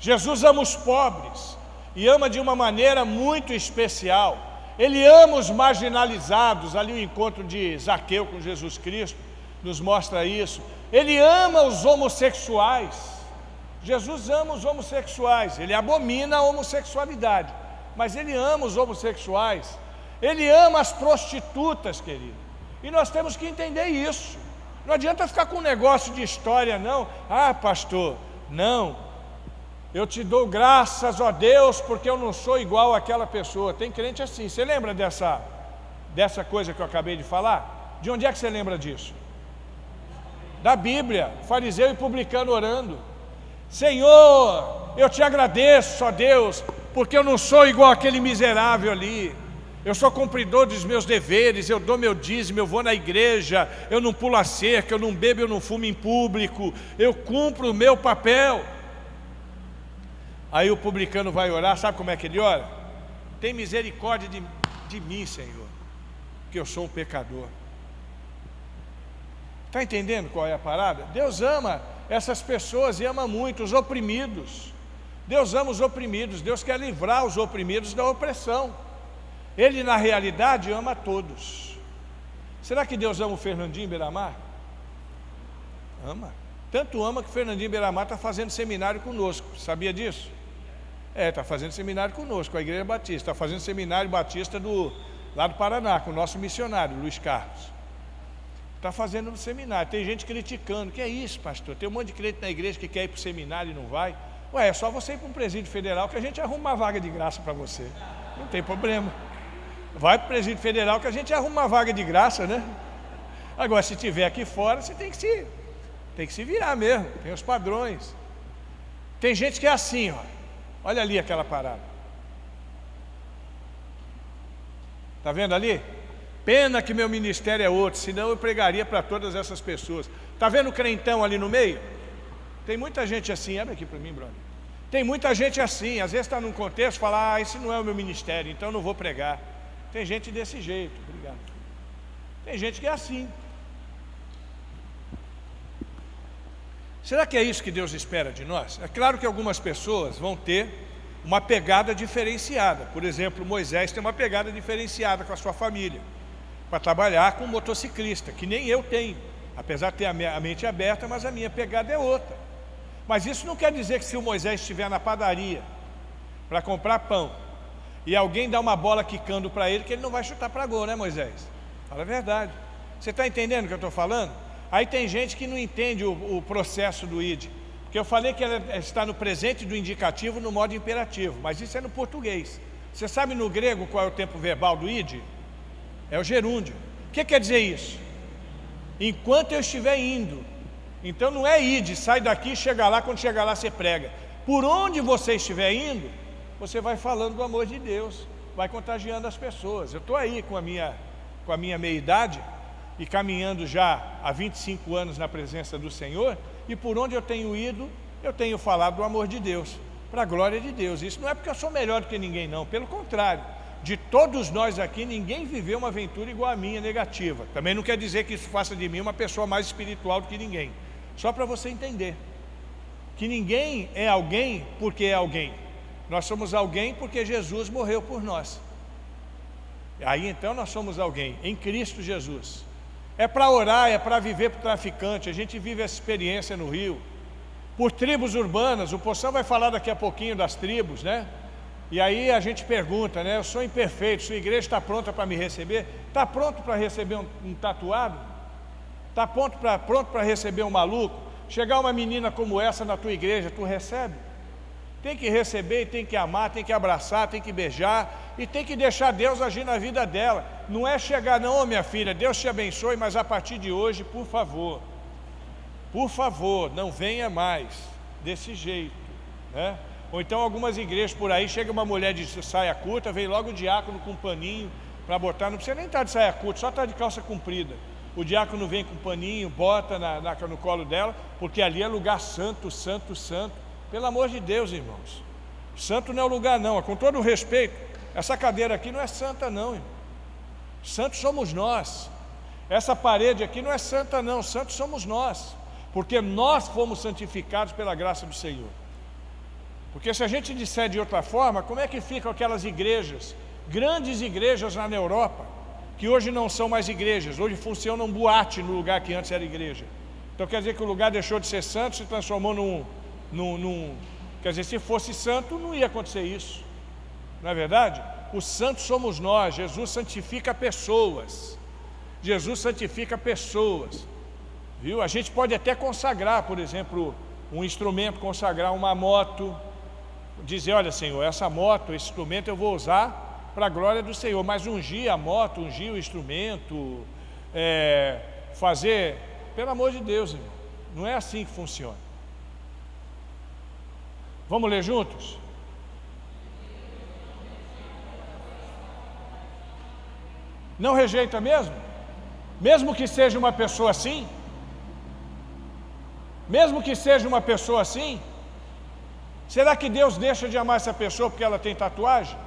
Jesus ama os pobres e ama de uma maneira muito especial. Ele ama os marginalizados. Ali o encontro de Zaqueu com Jesus Cristo nos mostra isso. Ele ama os homossexuais. Jesus ama os homossexuais. Ele abomina a homossexualidade, mas Ele ama os homossexuais. Ele ama as prostitutas, querido. E nós temos que entender isso. Não adianta ficar com um negócio de história, não. Ah, pastor, não. Eu te dou graças, ó Deus, porque eu não sou igual àquela pessoa. Tem crente assim. Você lembra dessa coisa que eu acabei de falar? De onde é que você lembra disso? Da Bíblia, fariseu e publicano orando. Senhor, eu te agradeço, ó Deus, porque eu não sou igual àquele miserável ali. Eu sou cumpridor dos meus deveres, eu dou meu dízimo, eu vou na igreja, eu não pulo a cerca, eu não bebo, eu não fumo em público, eu cumpro o meu papel. Aí o publicano vai orar, sabe como é que ele ora? Tem misericórdia de mim, Senhor, porque eu sou um pecador. Está entendendo qual é a parada? Deus ama essas pessoas e ama muito os oprimidos. Deus ama os oprimidos, Deus quer livrar os oprimidos da opressão. Ele, na realidade, ama a todos. Será que Deus ama o Fernandinho Beiramar? Ama. Tanto ama que o Fernandinho Beiramar está fazendo seminário conosco. Sabia disso? Está fazendo seminário conosco, com a Igreja Batista. Está fazendo seminário batista lá do Paraná, com o nosso missionário, Luiz Carlos. Está fazendo um seminário. Tem gente criticando. Que é isso, pastor? Tem um monte de crente na igreja que quer ir para o seminário e não vai. Ué, é só você ir para um presídio federal que a gente arruma uma vaga de graça para você. Não tem problema. Vai para o presídio federal que a gente arruma uma vaga de graça, né? Agora, se estiver aqui fora, você tem que se virar mesmo. Tem os padrões. Tem gente que é assim, ó. Olha ali aquela parada. Está vendo ali? Pena que meu ministério é outro, senão eu pregaria para todas essas pessoas. Está vendo o crentão ali no meio? Tem muita gente assim. Abre aqui para mim, brother. Tem muita gente assim. Às vezes está num contexto e fala, esse não é o meu ministério, então eu não vou pregar. Tem gente desse jeito. Obrigado. Tem gente que é assim. Será que é isso que Deus espera de nós? É claro que algumas pessoas vão ter uma pegada diferenciada. Por exemplo, Moisés tem uma pegada diferenciada com a sua família, para trabalhar com um motociclista, que nem eu tenho. Apesar de ter a mente aberta, mas a minha pegada é outra. Mas isso não quer dizer que se o Moisés estiver na padaria para comprar pão e alguém dá uma bola quicando para ele, que ele não vai chutar para gol, né, Moisés? Fala a verdade. Você está entendendo o que eu estou falando? Aí tem gente que não entende o processo do id, porque eu falei que ela está no presente do indicativo no modo imperativo, mas isso é no português. Você sabe no grego qual é o tempo verbal do id? É o gerúndio. O que quer dizer isso? Enquanto eu estiver indo. Então não é ide, sai daqui, chega lá, quando chegar lá você prega. Por onde você estiver indo, você vai falando do amor de Deus, vai contagiando as pessoas. Eu estou aí com a minha meia-idade e caminhando já há 25 anos na presença do Senhor, e por onde eu tenho ido, eu tenho falado do amor de Deus, para a glória de Deus. Isso não é porque eu sou melhor do que ninguém, não, pelo contrário. De todos nós aqui, ninguém viveu uma aventura igual a minha, negativa. Também não quer dizer que isso faça de mim uma pessoa mais espiritual do que ninguém. Só para você entender que ninguém é alguém porque é alguém. Nós somos alguém porque Jesus morreu por nós. Aí então nós somos alguém, em Cristo Jesus. É para orar, é para viver para o traficante. A gente vive essa experiência no Rio. Por tribos urbanas, o Poção vai falar daqui a pouquinho das tribos, né? E aí a gente pergunta, né? Eu sou imperfeito, sua igreja está pronta para me receber? Está pronto para receber um tatuado? Está pronto para receber um maluco? Chegar uma menina como essa na tua igreja, tu recebe? Tem que receber, tem que amar, tem que abraçar, tem que beijar e tem que deixar Deus agir na vida dela. Não é chegar, não, minha filha, Deus te abençoe, mas a partir de hoje, por favor, não venha mais desse jeito, né? Ou então algumas igrejas por aí, chega uma mulher de saia curta, vem logo o diácono com um paninho para botar, não precisa nem estar de saia curta, só estar de calça comprida. O diácono vem com um paninho, bota no colo dela, porque ali é lugar santo, santo, santo. Pelo amor de Deus, irmãos. Santo não é o lugar não, com todo o respeito, essa cadeira aqui não é santa não, irmão. Santos somos nós. Essa parede aqui não é santa não, santos somos nós. Porque nós fomos santificados pela graça do Senhor. Porque se a gente disser de outra forma, como é que ficam aquelas igrejas, grandes igrejas lá na Europa, que hoje não são mais igrejas, hoje funcionam boate no lugar que antes era igreja. Então quer dizer que o lugar deixou de ser santo, se transformou quer dizer, se fosse santo, não ia acontecer isso. Não é verdade? Os santos somos nós. Jesus santifica pessoas. Jesus santifica pessoas. Viu? A gente pode até consagrar, por exemplo, um instrumento, consagrar uma moto, dizer, olha Senhor, essa moto, esse instrumento eu vou usar para a glória do Senhor, mas ungir a moto, ungir o instrumento, fazer, pelo amor de Deus, irmão, não é assim que funciona. Vamos ler juntos? Não rejeita mesmo? Mesmo que seja uma pessoa assim? Mesmo que seja uma pessoa assim? Será que Deus deixa de amar essa pessoa porque ela tem tatuagem?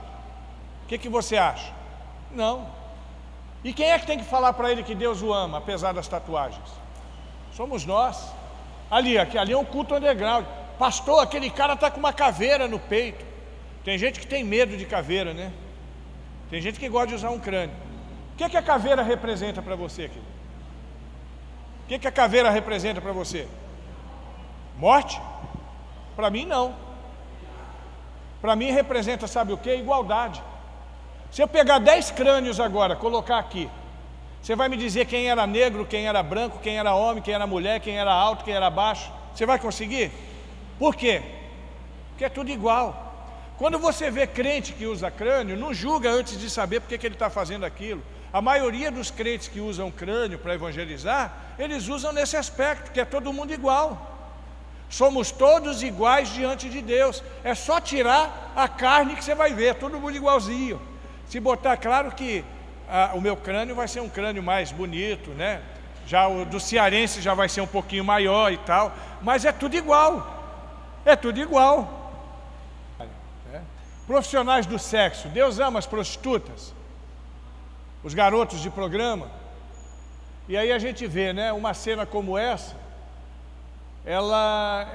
O que você acha? Não. E quem é que tem que falar para ele que Deus o ama, apesar das tatuagens? Somos nós. Ali é um culto underground. Pastor, aquele cara está com uma caveira no peito. Tem gente que tem medo de caveira, né? Tem gente que gosta de usar um crânio. O que a caveira representa para você aqui? O que a caveira representa para você? Morte? Para mim não. Para mim representa, sabe o que? Igualdade. Se eu pegar 10 crânios agora, colocar aqui, você vai me dizer quem era negro, quem era branco, quem era homem, quem era mulher, quem era alto, quem era baixo? Você vai conseguir? Por quê? Porque é tudo igual. Quando você vê crente que usa crânio, não julga antes de saber porque que ele está fazendo aquilo. A maioria dos crentes que usam crânio para evangelizar, eles usam nesse aspecto, que é todo mundo igual. Somos todos iguais diante de Deus. É só tirar a carne que você vai ver, todo mundo igualzinho. Se botar, claro que o meu crânio vai ser um crânio mais bonito, né? Já o do cearense já vai ser um pouquinho maior e tal, mas é tudo igual. É tudo igual. Profissionais do sexo, Deus ama as prostitutas, os garotos de programa. E aí a gente vê, né, uma cena como essa,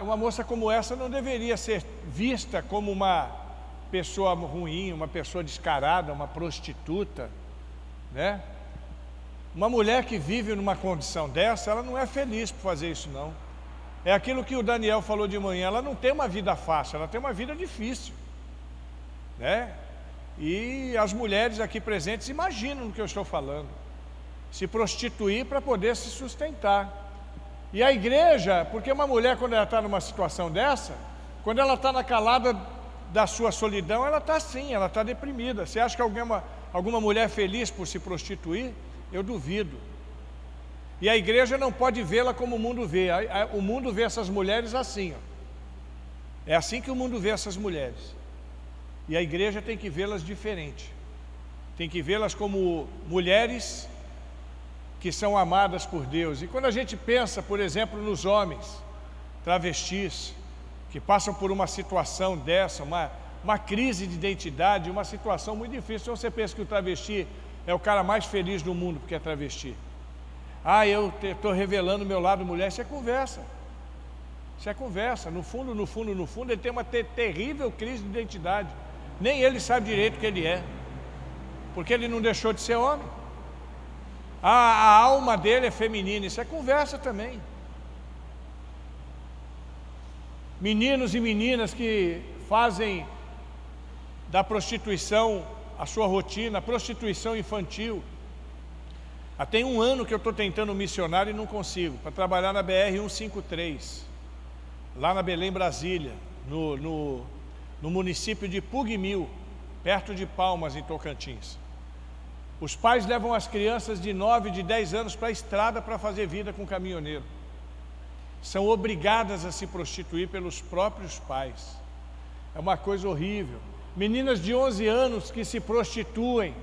uma moça como essa não deveria ser vista como uma pessoa ruim, uma pessoa descarada, uma prostituta, né? Uma mulher que vive numa condição dessa, ela não é feliz por fazer isso não. É aquilo que o Daniel falou de manhã, ela não tem uma vida fácil, ela tem uma vida difícil, né? E as mulheres aqui presentes imaginam o que eu estou falando, se prostituir para poder se sustentar. E a igreja, porque uma mulher quando ela está numa situação dessa, quando ela está na calada da sua solidão, ela está assim, ela está deprimida. Você acha que alguma mulher feliz por se prostituir? Eu duvido. E a igreja não pode vê-la como o mundo vê. O mundo vê essas mulheres assim, ó. É assim que o mundo vê essas mulheres. E a igreja tem que vê-las diferente. Tem que vê-las como mulheres que são amadas por Deus. E quando a gente pensa, por exemplo, nos homens travestis, que passam por uma situação dessa, uma crise de identidade, uma situação muito difícil. Então você pensa que o travesti é o cara mais feliz do mundo porque é travesti. Ah, eu estou revelando meu lado mulher. Isso é conversa. Isso é conversa. No fundo, ele tem uma terrível crise de identidade. Nem ele sabe direito o que ele é, porque ele não deixou de ser homem. A alma dele é feminina. Isso é conversa também. Meninos e meninas que fazem da prostituição a sua rotina, a prostituição infantil. Tem um ano que eu estou tentando missionário e não consigo, para trabalhar na BR-153, lá na Belém, Brasília, no município de Pugmil, perto de Palmas, em Tocantins. Os pais levam as crianças de 9, de 10 anos para a estrada para fazer vida com caminhoneiro. São obrigadas a se prostituir pelos próprios pais. É uma coisa horrível. Meninas de 11 anos que se prostituem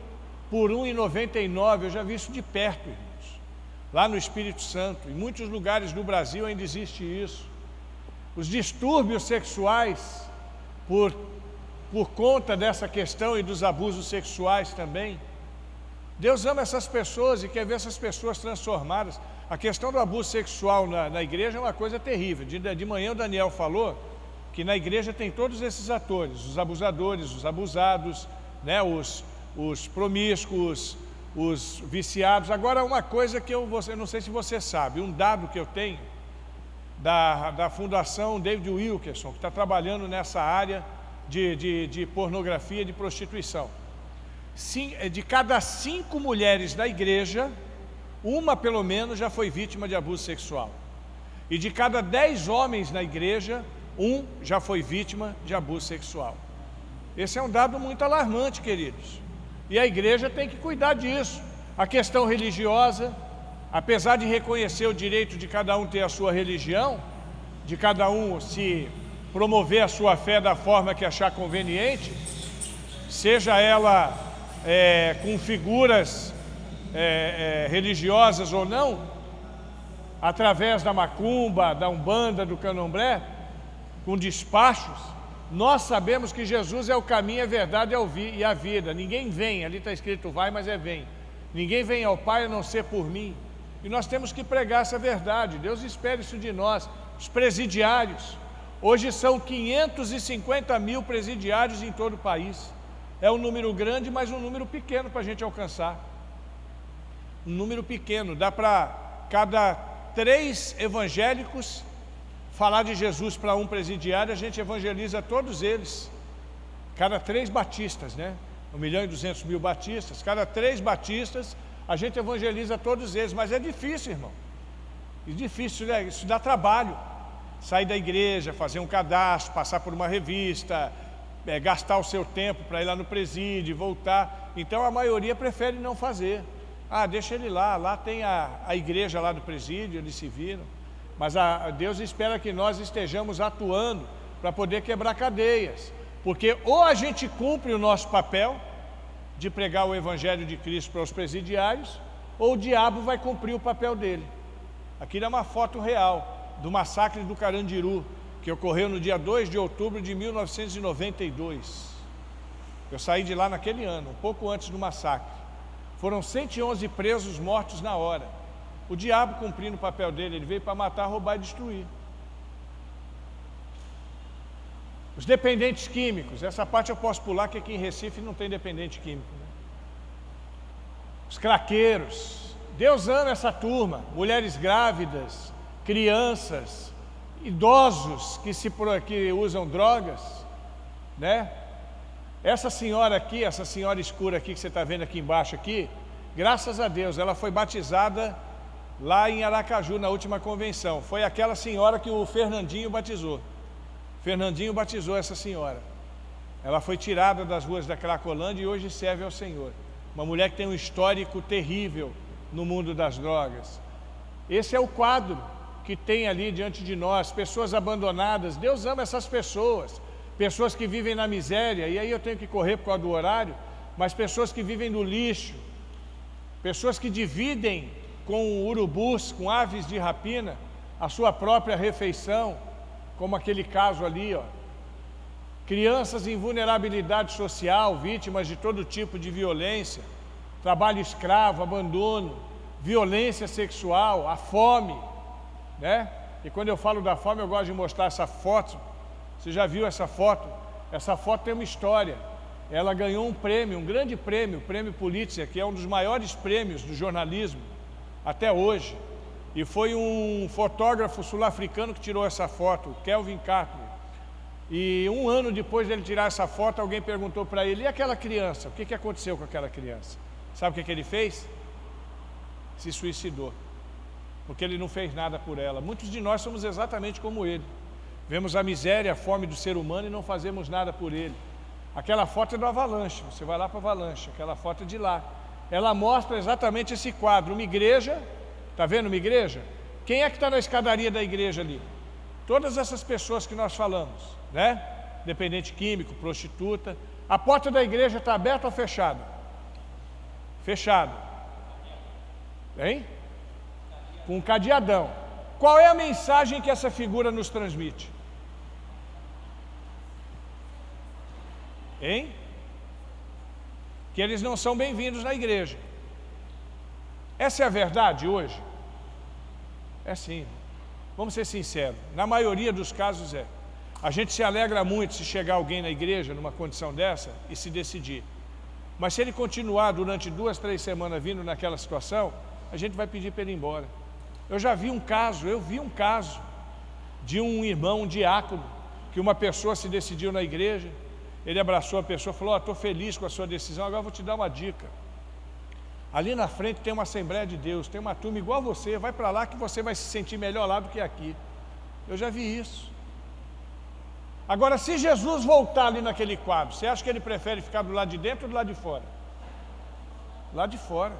por R$ 1,99, eu já vi isso de perto, irmãos. Lá no Espírito Santo, em muitos lugares do Brasil ainda existe isso. Os distúrbios sexuais, por conta dessa questão e dos abusos sexuais também. Deus ama essas pessoas e quer ver essas pessoas transformadas. A questão do abuso sexual na igreja é uma coisa terrível. De manhã o Daniel falou que na igreja tem todos esses atores, os abusadores, os abusados, né, os promíscuos, os viciados. Agora uma coisa que eu não sei se você sabe, um dado que eu tenho da Fundação David Wilkerson, que está trabalhando nessa área de pornografia e de prostituição. De cada 5 mulheres da igreja, uma pelo menos já foi vítima de abuso sexual. E de cada 10 homens na igreja, um já foi vítima de abuso sexual. Esse é um dado muito alarmante, queridos. E a igreja tem que cuidar disso. A questão religiosa, apesar de reconhecer o direito de cada um ter a sua religião, de cada um se promover a sua fé da forma que achar conveniente, seja ela com figuras religiosas ou não, através da macumba, da umbanda, do candomblé, com despachos, nós sabemos que Jesus é o caminho, a verdade e a vida. Ninguém vem, ali está escrito vai, mas vem. Ninguém vem ao Pai a não ser por mim. E nós temos que pregar essa verdade. Deus espera isso de nós. Os presidiários, hoje são 550 mil presidiários em todo o país. É um número grande, mas um número pequeno para a gente alcançar. Um número pequeno, dá para cada 3 evangélicos falar de Jesus para um presidiário, a gente evangeliza todos eles. Cada 3 batistas, né? 1.200.000 batistas, cada 3 batistas, a gente evangeliza todos eles, mas é difícil, irmão. É difícil, né? Isso dá trabalho. Sair da igreja, fazer um cadastro, passar por uma revista, gastar o seu tempo para ir lá no presídio, voltar. Então a maioria prefere não fazer. Ah, deixa ele lá tem a igreja lá do presídio, eles se viram. Mas Deus espera que nós estejamos atuando para poder quebrar cadeias. Porque ou a gente cumpre o nosso papel de pregar o Evangelho de Cristo para os presidiários, ou o diabo vai cumprir o papel dele. Aqui é uma foto real do massacre do Carandiru, que ocorreu no dia 2 de outubro de 1992. Eu saí de lá naquele ano, um pouco antes do massacre. Foram 111 presos mortos na hora. O diabo cumprindo o papel dele, ele veio para matar, roubar e destruir. Os dependentes químicos, essa parte eu posso pular, que aqui em Recife não tem dependente químico, né? Os craqueiros, Deus ama essa turma, mulheres grávidas, crianças, idosos que usam drogas, né? Essa senhora aqui, essa senhora escura aqui que você está vendo aqui embaixo aqui, graças a Deus, ela foi batizada lá em Aracaju, na última convenção. Foi aquela senhora que o Fernandinho batizou. Fernandinho batizou essa senhora. Ela foi tirada das ruas da Cracolândia e hoje serve ao Senhor. Uma mulher que tem um histórico terrível no mundo das drogas. Esse é o quadro que tem ali diante de nós, pessoas abandonadas. Deus ama essas pessoas, pessoas que vivem na miséria, e aí eu tenho que correr por causa do horário, mas pessoas que vivem no lixo, pessoas que dividem com urubus, com aves de rapina, a sua própria refeição, como aquele caso ali, ó. Crianças em vulnerabilidade social, vítimas de todo tipo de violência, trabalho escravo, abandono, violência sexual, a fome, né? E quando eu falo da fome, eu gosto de mostrar essa foto. Você já viu essa foto? Essa foto tem uma história. Ela ganhou um prêmio, um grande prêmio, o Prêmio Pulitzer, que é um dos maiores prêmios do jornalismo até hoje. E foi um fotógrafo sul-africano que tirou essa foto, Kelvin Carter. E um ano depois dele tirar essa foto, alguém perguntou para ele, e aquela criança? O que aconteceu com aquela criança? Sabe o que ele fez? Se suicidou, porque ele não fez nada por ela. Muitos de nós somos exatamente como ele. Vemos a miséria, a fome do ser humano e não fazemos nada por ele. Aquela foto é do Avalanche, você vai lá para o Avalanche, aquela foto é de lá. Ela mostra exatamente esse quadro, uma igreja, está vendo uma igreja? Quem é que está na escadaria da igreja ali? Todas essas pessoas que nós falamos, né? Dependente químico, prostituta. A porta da igreja está aberta ou fechada? Fechada. Hein? Com um cadeadão. Qual é a mensagem que essa figura nos transmite? Hein? Que eles não são bem-vindos na igreja. Essa é a verdade hoje? É sim. Vamos ser sinceros, na maioria dos casos é. A gente se alegra muito se chegar alguém na igreja numa condição dessa e se decidir. Mas se ele continuar durante 2, 3 semanas vindo naquela situação, a gente vai pedir para ele ir embora. Eu vi um caso de um irmão, um diácono, que uma pessoa se decidiu na igreja, ele abraçou a pessoa e falou, estou feliz com a sua decisão, agora vou te dar uma dica. Ali na frente tem uma Assembleia de Deus, tem uma turma igual a você, vai para lá que você vai se sentir melhor lá do que aqui. Eu já vi isso. Agora, se Jesus voltar ali naquele quadro, você acha que ele prefere ficar do lado de dentro ou do lado de fora? Lá de fora.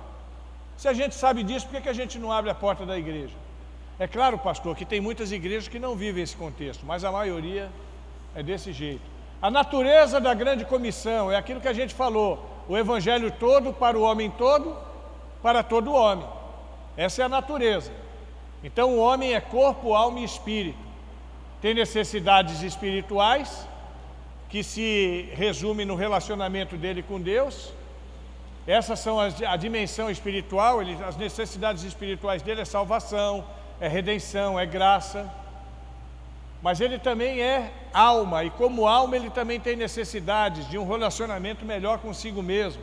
Se a gente sabe disso, por que a gente não abre a porta da igreja? É claro, pastor, que tem muitas igrejas que não vivem esse contexto, mas a maioria é desse jeito. A natureza da grande comissão é aquilo que a gente falou, o evangelho todo para o homem todo, para todo homem. Essa é a natureza. Então o homem é corpo, alma e espírito. Tem necessidades espirituais, que se resumem no relacionamento dele com Deus. Essas são a dimensão espiritual, as necessidades espirituais dele é salvação, é redenção, é graça. Mas ele também é alma, e como alma ele também tem necessidades de um relacionamento melhor consigo mesmo.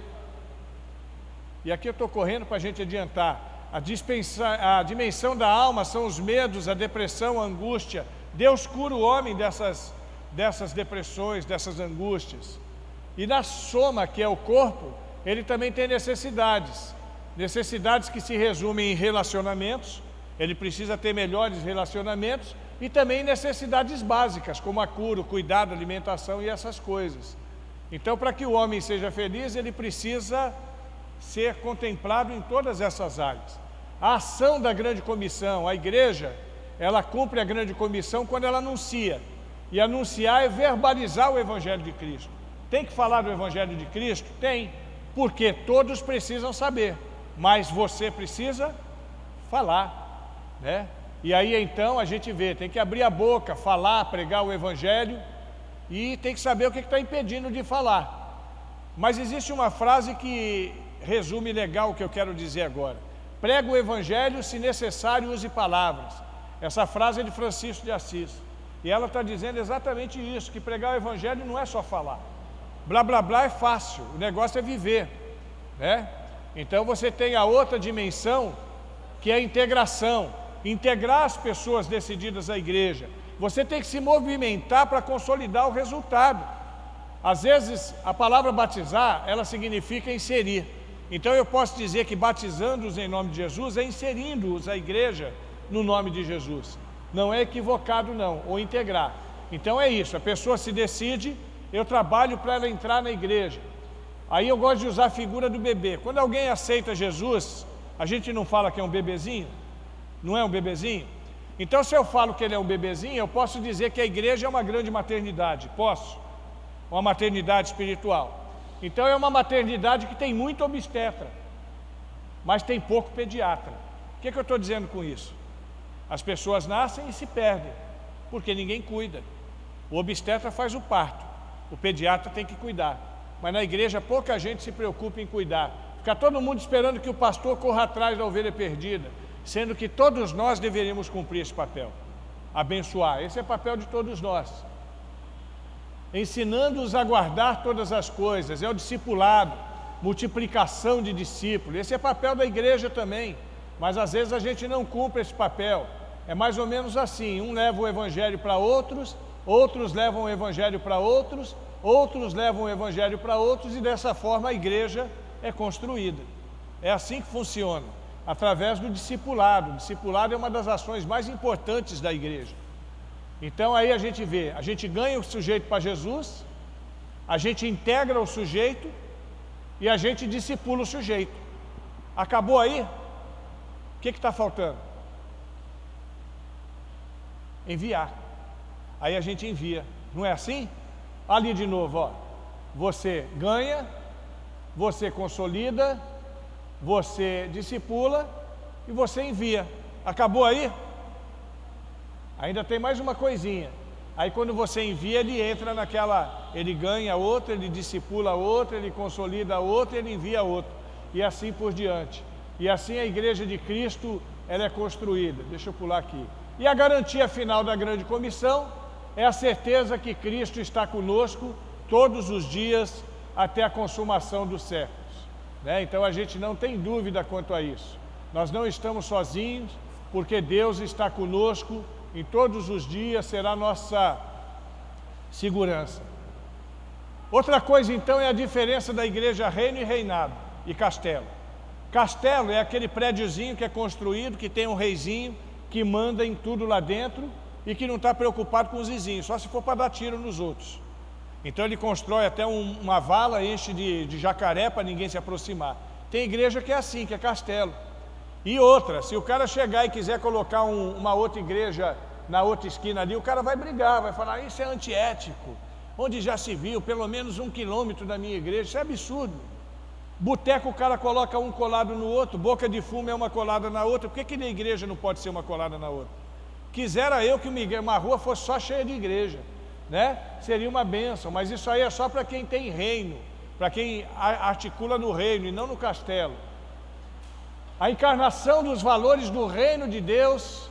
E aqui eu estou correndo para a gente adiantar. A dimensão da alma são os medos, a depressão, a angústia. Deus cura o homem dessas depressões, dessas angústias. E na soma, que é o corpo, ele também tem necessidades. Necessidades que se resumem em relacionamentos. Ele precisa ter melhores relacionamentos. E também necessidades básicas, como a cura, o cuidado, a alimentação e essas coisas. Então, para que o homem seja feliz, ele precisa ser contemplado em todas essas áreas. A ação da grande comissão, a igreja, ela cumpre a grande comissão quando ela anuncia. E anunciar é verbalizar o evangelho de Cristo. Tem que falar do evangelho de Cristo? Tem, porque todos precisam saber, mas você precisa falar, né? E aí então a gente vê, tem que abrir a boca, falar, pregar o evangelho, e tem que saber o que está impedindo de falar. Mas existe uma frase que resume legal o que eu quero dizer agora. Prega o evangelho, se necessário use palavras. Essa frase é de Francisco de Assis, e ela está dizendo exatamente isso, que pregar o evangelho não é só falar. Blá blá blá é fácil, o negócio é viver, né? Então você tem a outra dimensão, que é a integração. Integrar as pessoas decididas à igreja. Você tem que se movimentar para consolidar o resultado. Às vezes a palavra batizar, ela significa inserir. Então eu posso dizer que batizando-os em nome de Jesus é inserindo-os à igreja no nome de Jesus. Não é equivocado não, ou integrar. Então é isso, a pessoa se decide, eu trabalho para ela entrar na igreja. Aí eu gosto de usar a figura do bebê. Quando alguém aceita Jesus, a gente não fala que é um bebezinho? Não é um bebezinho? Então, se eu falo que ele é um bebezinho, eu posso dizer que a igreja é uma grande maternidade. Posso? Uma maternidade espiritual. Então, é uma maternidade que tem muito obstetra, mas tem pouco pediatra. O que eu estou dizendo com isso? As pessoas nascem e se perdem, porque ninguém cuida. O obstetra faz o parto, o pediatra tem que cuidar. Mas na igreja pouca gente se preocupa em cuidar. Fica todo mundo esperando que o pastor corra atrás da ovelha perdida, sendo que todos nós deveríamos cumprir esse papel, abençoar. Esse é o papel de todos nós, ensinando-os a guardar todas as coisas, é o discipulado, multiplicação de discípulos. Esse é papel da igreja também, mas às vezes a gente não cumpre esse papel. É mais ou menos assim, um leva o evangelho para outros, outros levam o evangelho para outros, outros levam o evangelho para outros, e dessa forma a igreja é construída. É assim que funciona, através do discipulado. O discipulado é uma das ações mais importantes da igreja. Então aí a gente vê, a gente ganha o sujeito para Jesus, a gente integra o sujeito e a gente discipula o sujeito. Acabou aí? O que está faltando? Enviar. Aí a gente envia, não é assim? Ali de novo, ó. Você ganha, você consolida, você discipula e você envia. Acabou aí? Ainda tem mais uma coisinha. Aí quando você envia, ele entra naquela, ele ganha outra, ele discipula outra, ele consolida outra, ele envia outra. E assim por diante. E assim a igreja de Cristo, ela é construída. Deixa eu pular aqui. E a garantia final da grande comissão é a certeza que Cristo está conosco todos os dias até a consumação dos séculos. Então a gente não tem dúvida quanto a isso. Nós não estamos sozinhos, porque Deus está conosco em todos os dias, será nossa segurança. Outra coisa então é a diferença da igreja reino e reinado e castelo. Castelo é aquele prédiozinho que é construído, que tem um reizinho que manda em tudo lá dentro e que não está preocupado com os vizinhos, só se for para dar tiro nos outros. Então ele constrói até uma vala, enche de jacaré para ninguém se aproximar. Tem igreja que é assim, que é castelo. E outra, se o cara chegar e quiser colocar uma outra igreja na outra esquina ali, o cara vai brigar, vai falar, isso é antiético. Onde já se viu, pelo menos 1 quilômetro da minha igreja, isso é absurdo. Boteco o cara coloca um colado no outro, boca de fumo é uma colada na outra, por que na igreja não pode ser uma colada na outra? Quisera eu que uma rua fosse só cheia de igreja, né? Seria uma bênção, mas isso aí é só para quem tem reino, para quem articula no reino e não no castelo. A encarnação dos valores do reino de Deus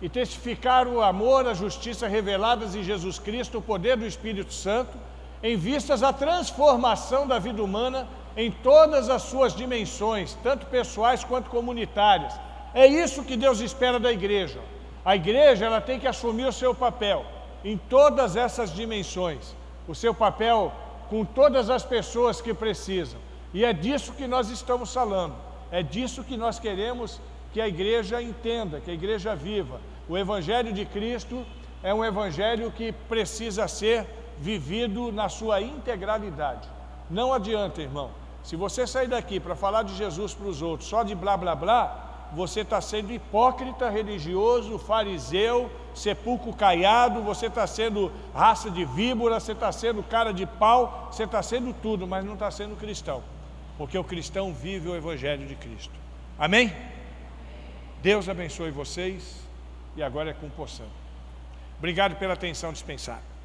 e testificar o amor, a justiça reveladas em Jesus Cristo, o poder do Espírito Santo, em vistas à transformação da vida humana em todas as suas dimensões, tanto pessoais quanto comunitárias. É isso que Deus espera da igreja. A igreja, ela tem que assumir o seu papel em todas essas dimensões, o seu papel com todas as pessoas que precisam. E é disso que nós estamos falando, é disso que nós queremos que a igreja entenda, que a igreja viva. O Evangelho de Cristo é um Evangelho que precisa ser vivido na sua integralidade. Não adianta, irmão, se você sair daqui para falar de Jesus para os outros só de blá blá blá, você está sendo hipócrita, religioso, fariseu, sepulcro caiado, você está sendo raça de víbora, você está sendo cara de pau, você está sendo tudo, mas não está sendo cristão, porque o cristão vive o Evangelho de Cristo. Amém? Deus abençoe vocês, e agora é com porção. Obrigado pela atenção dispensada.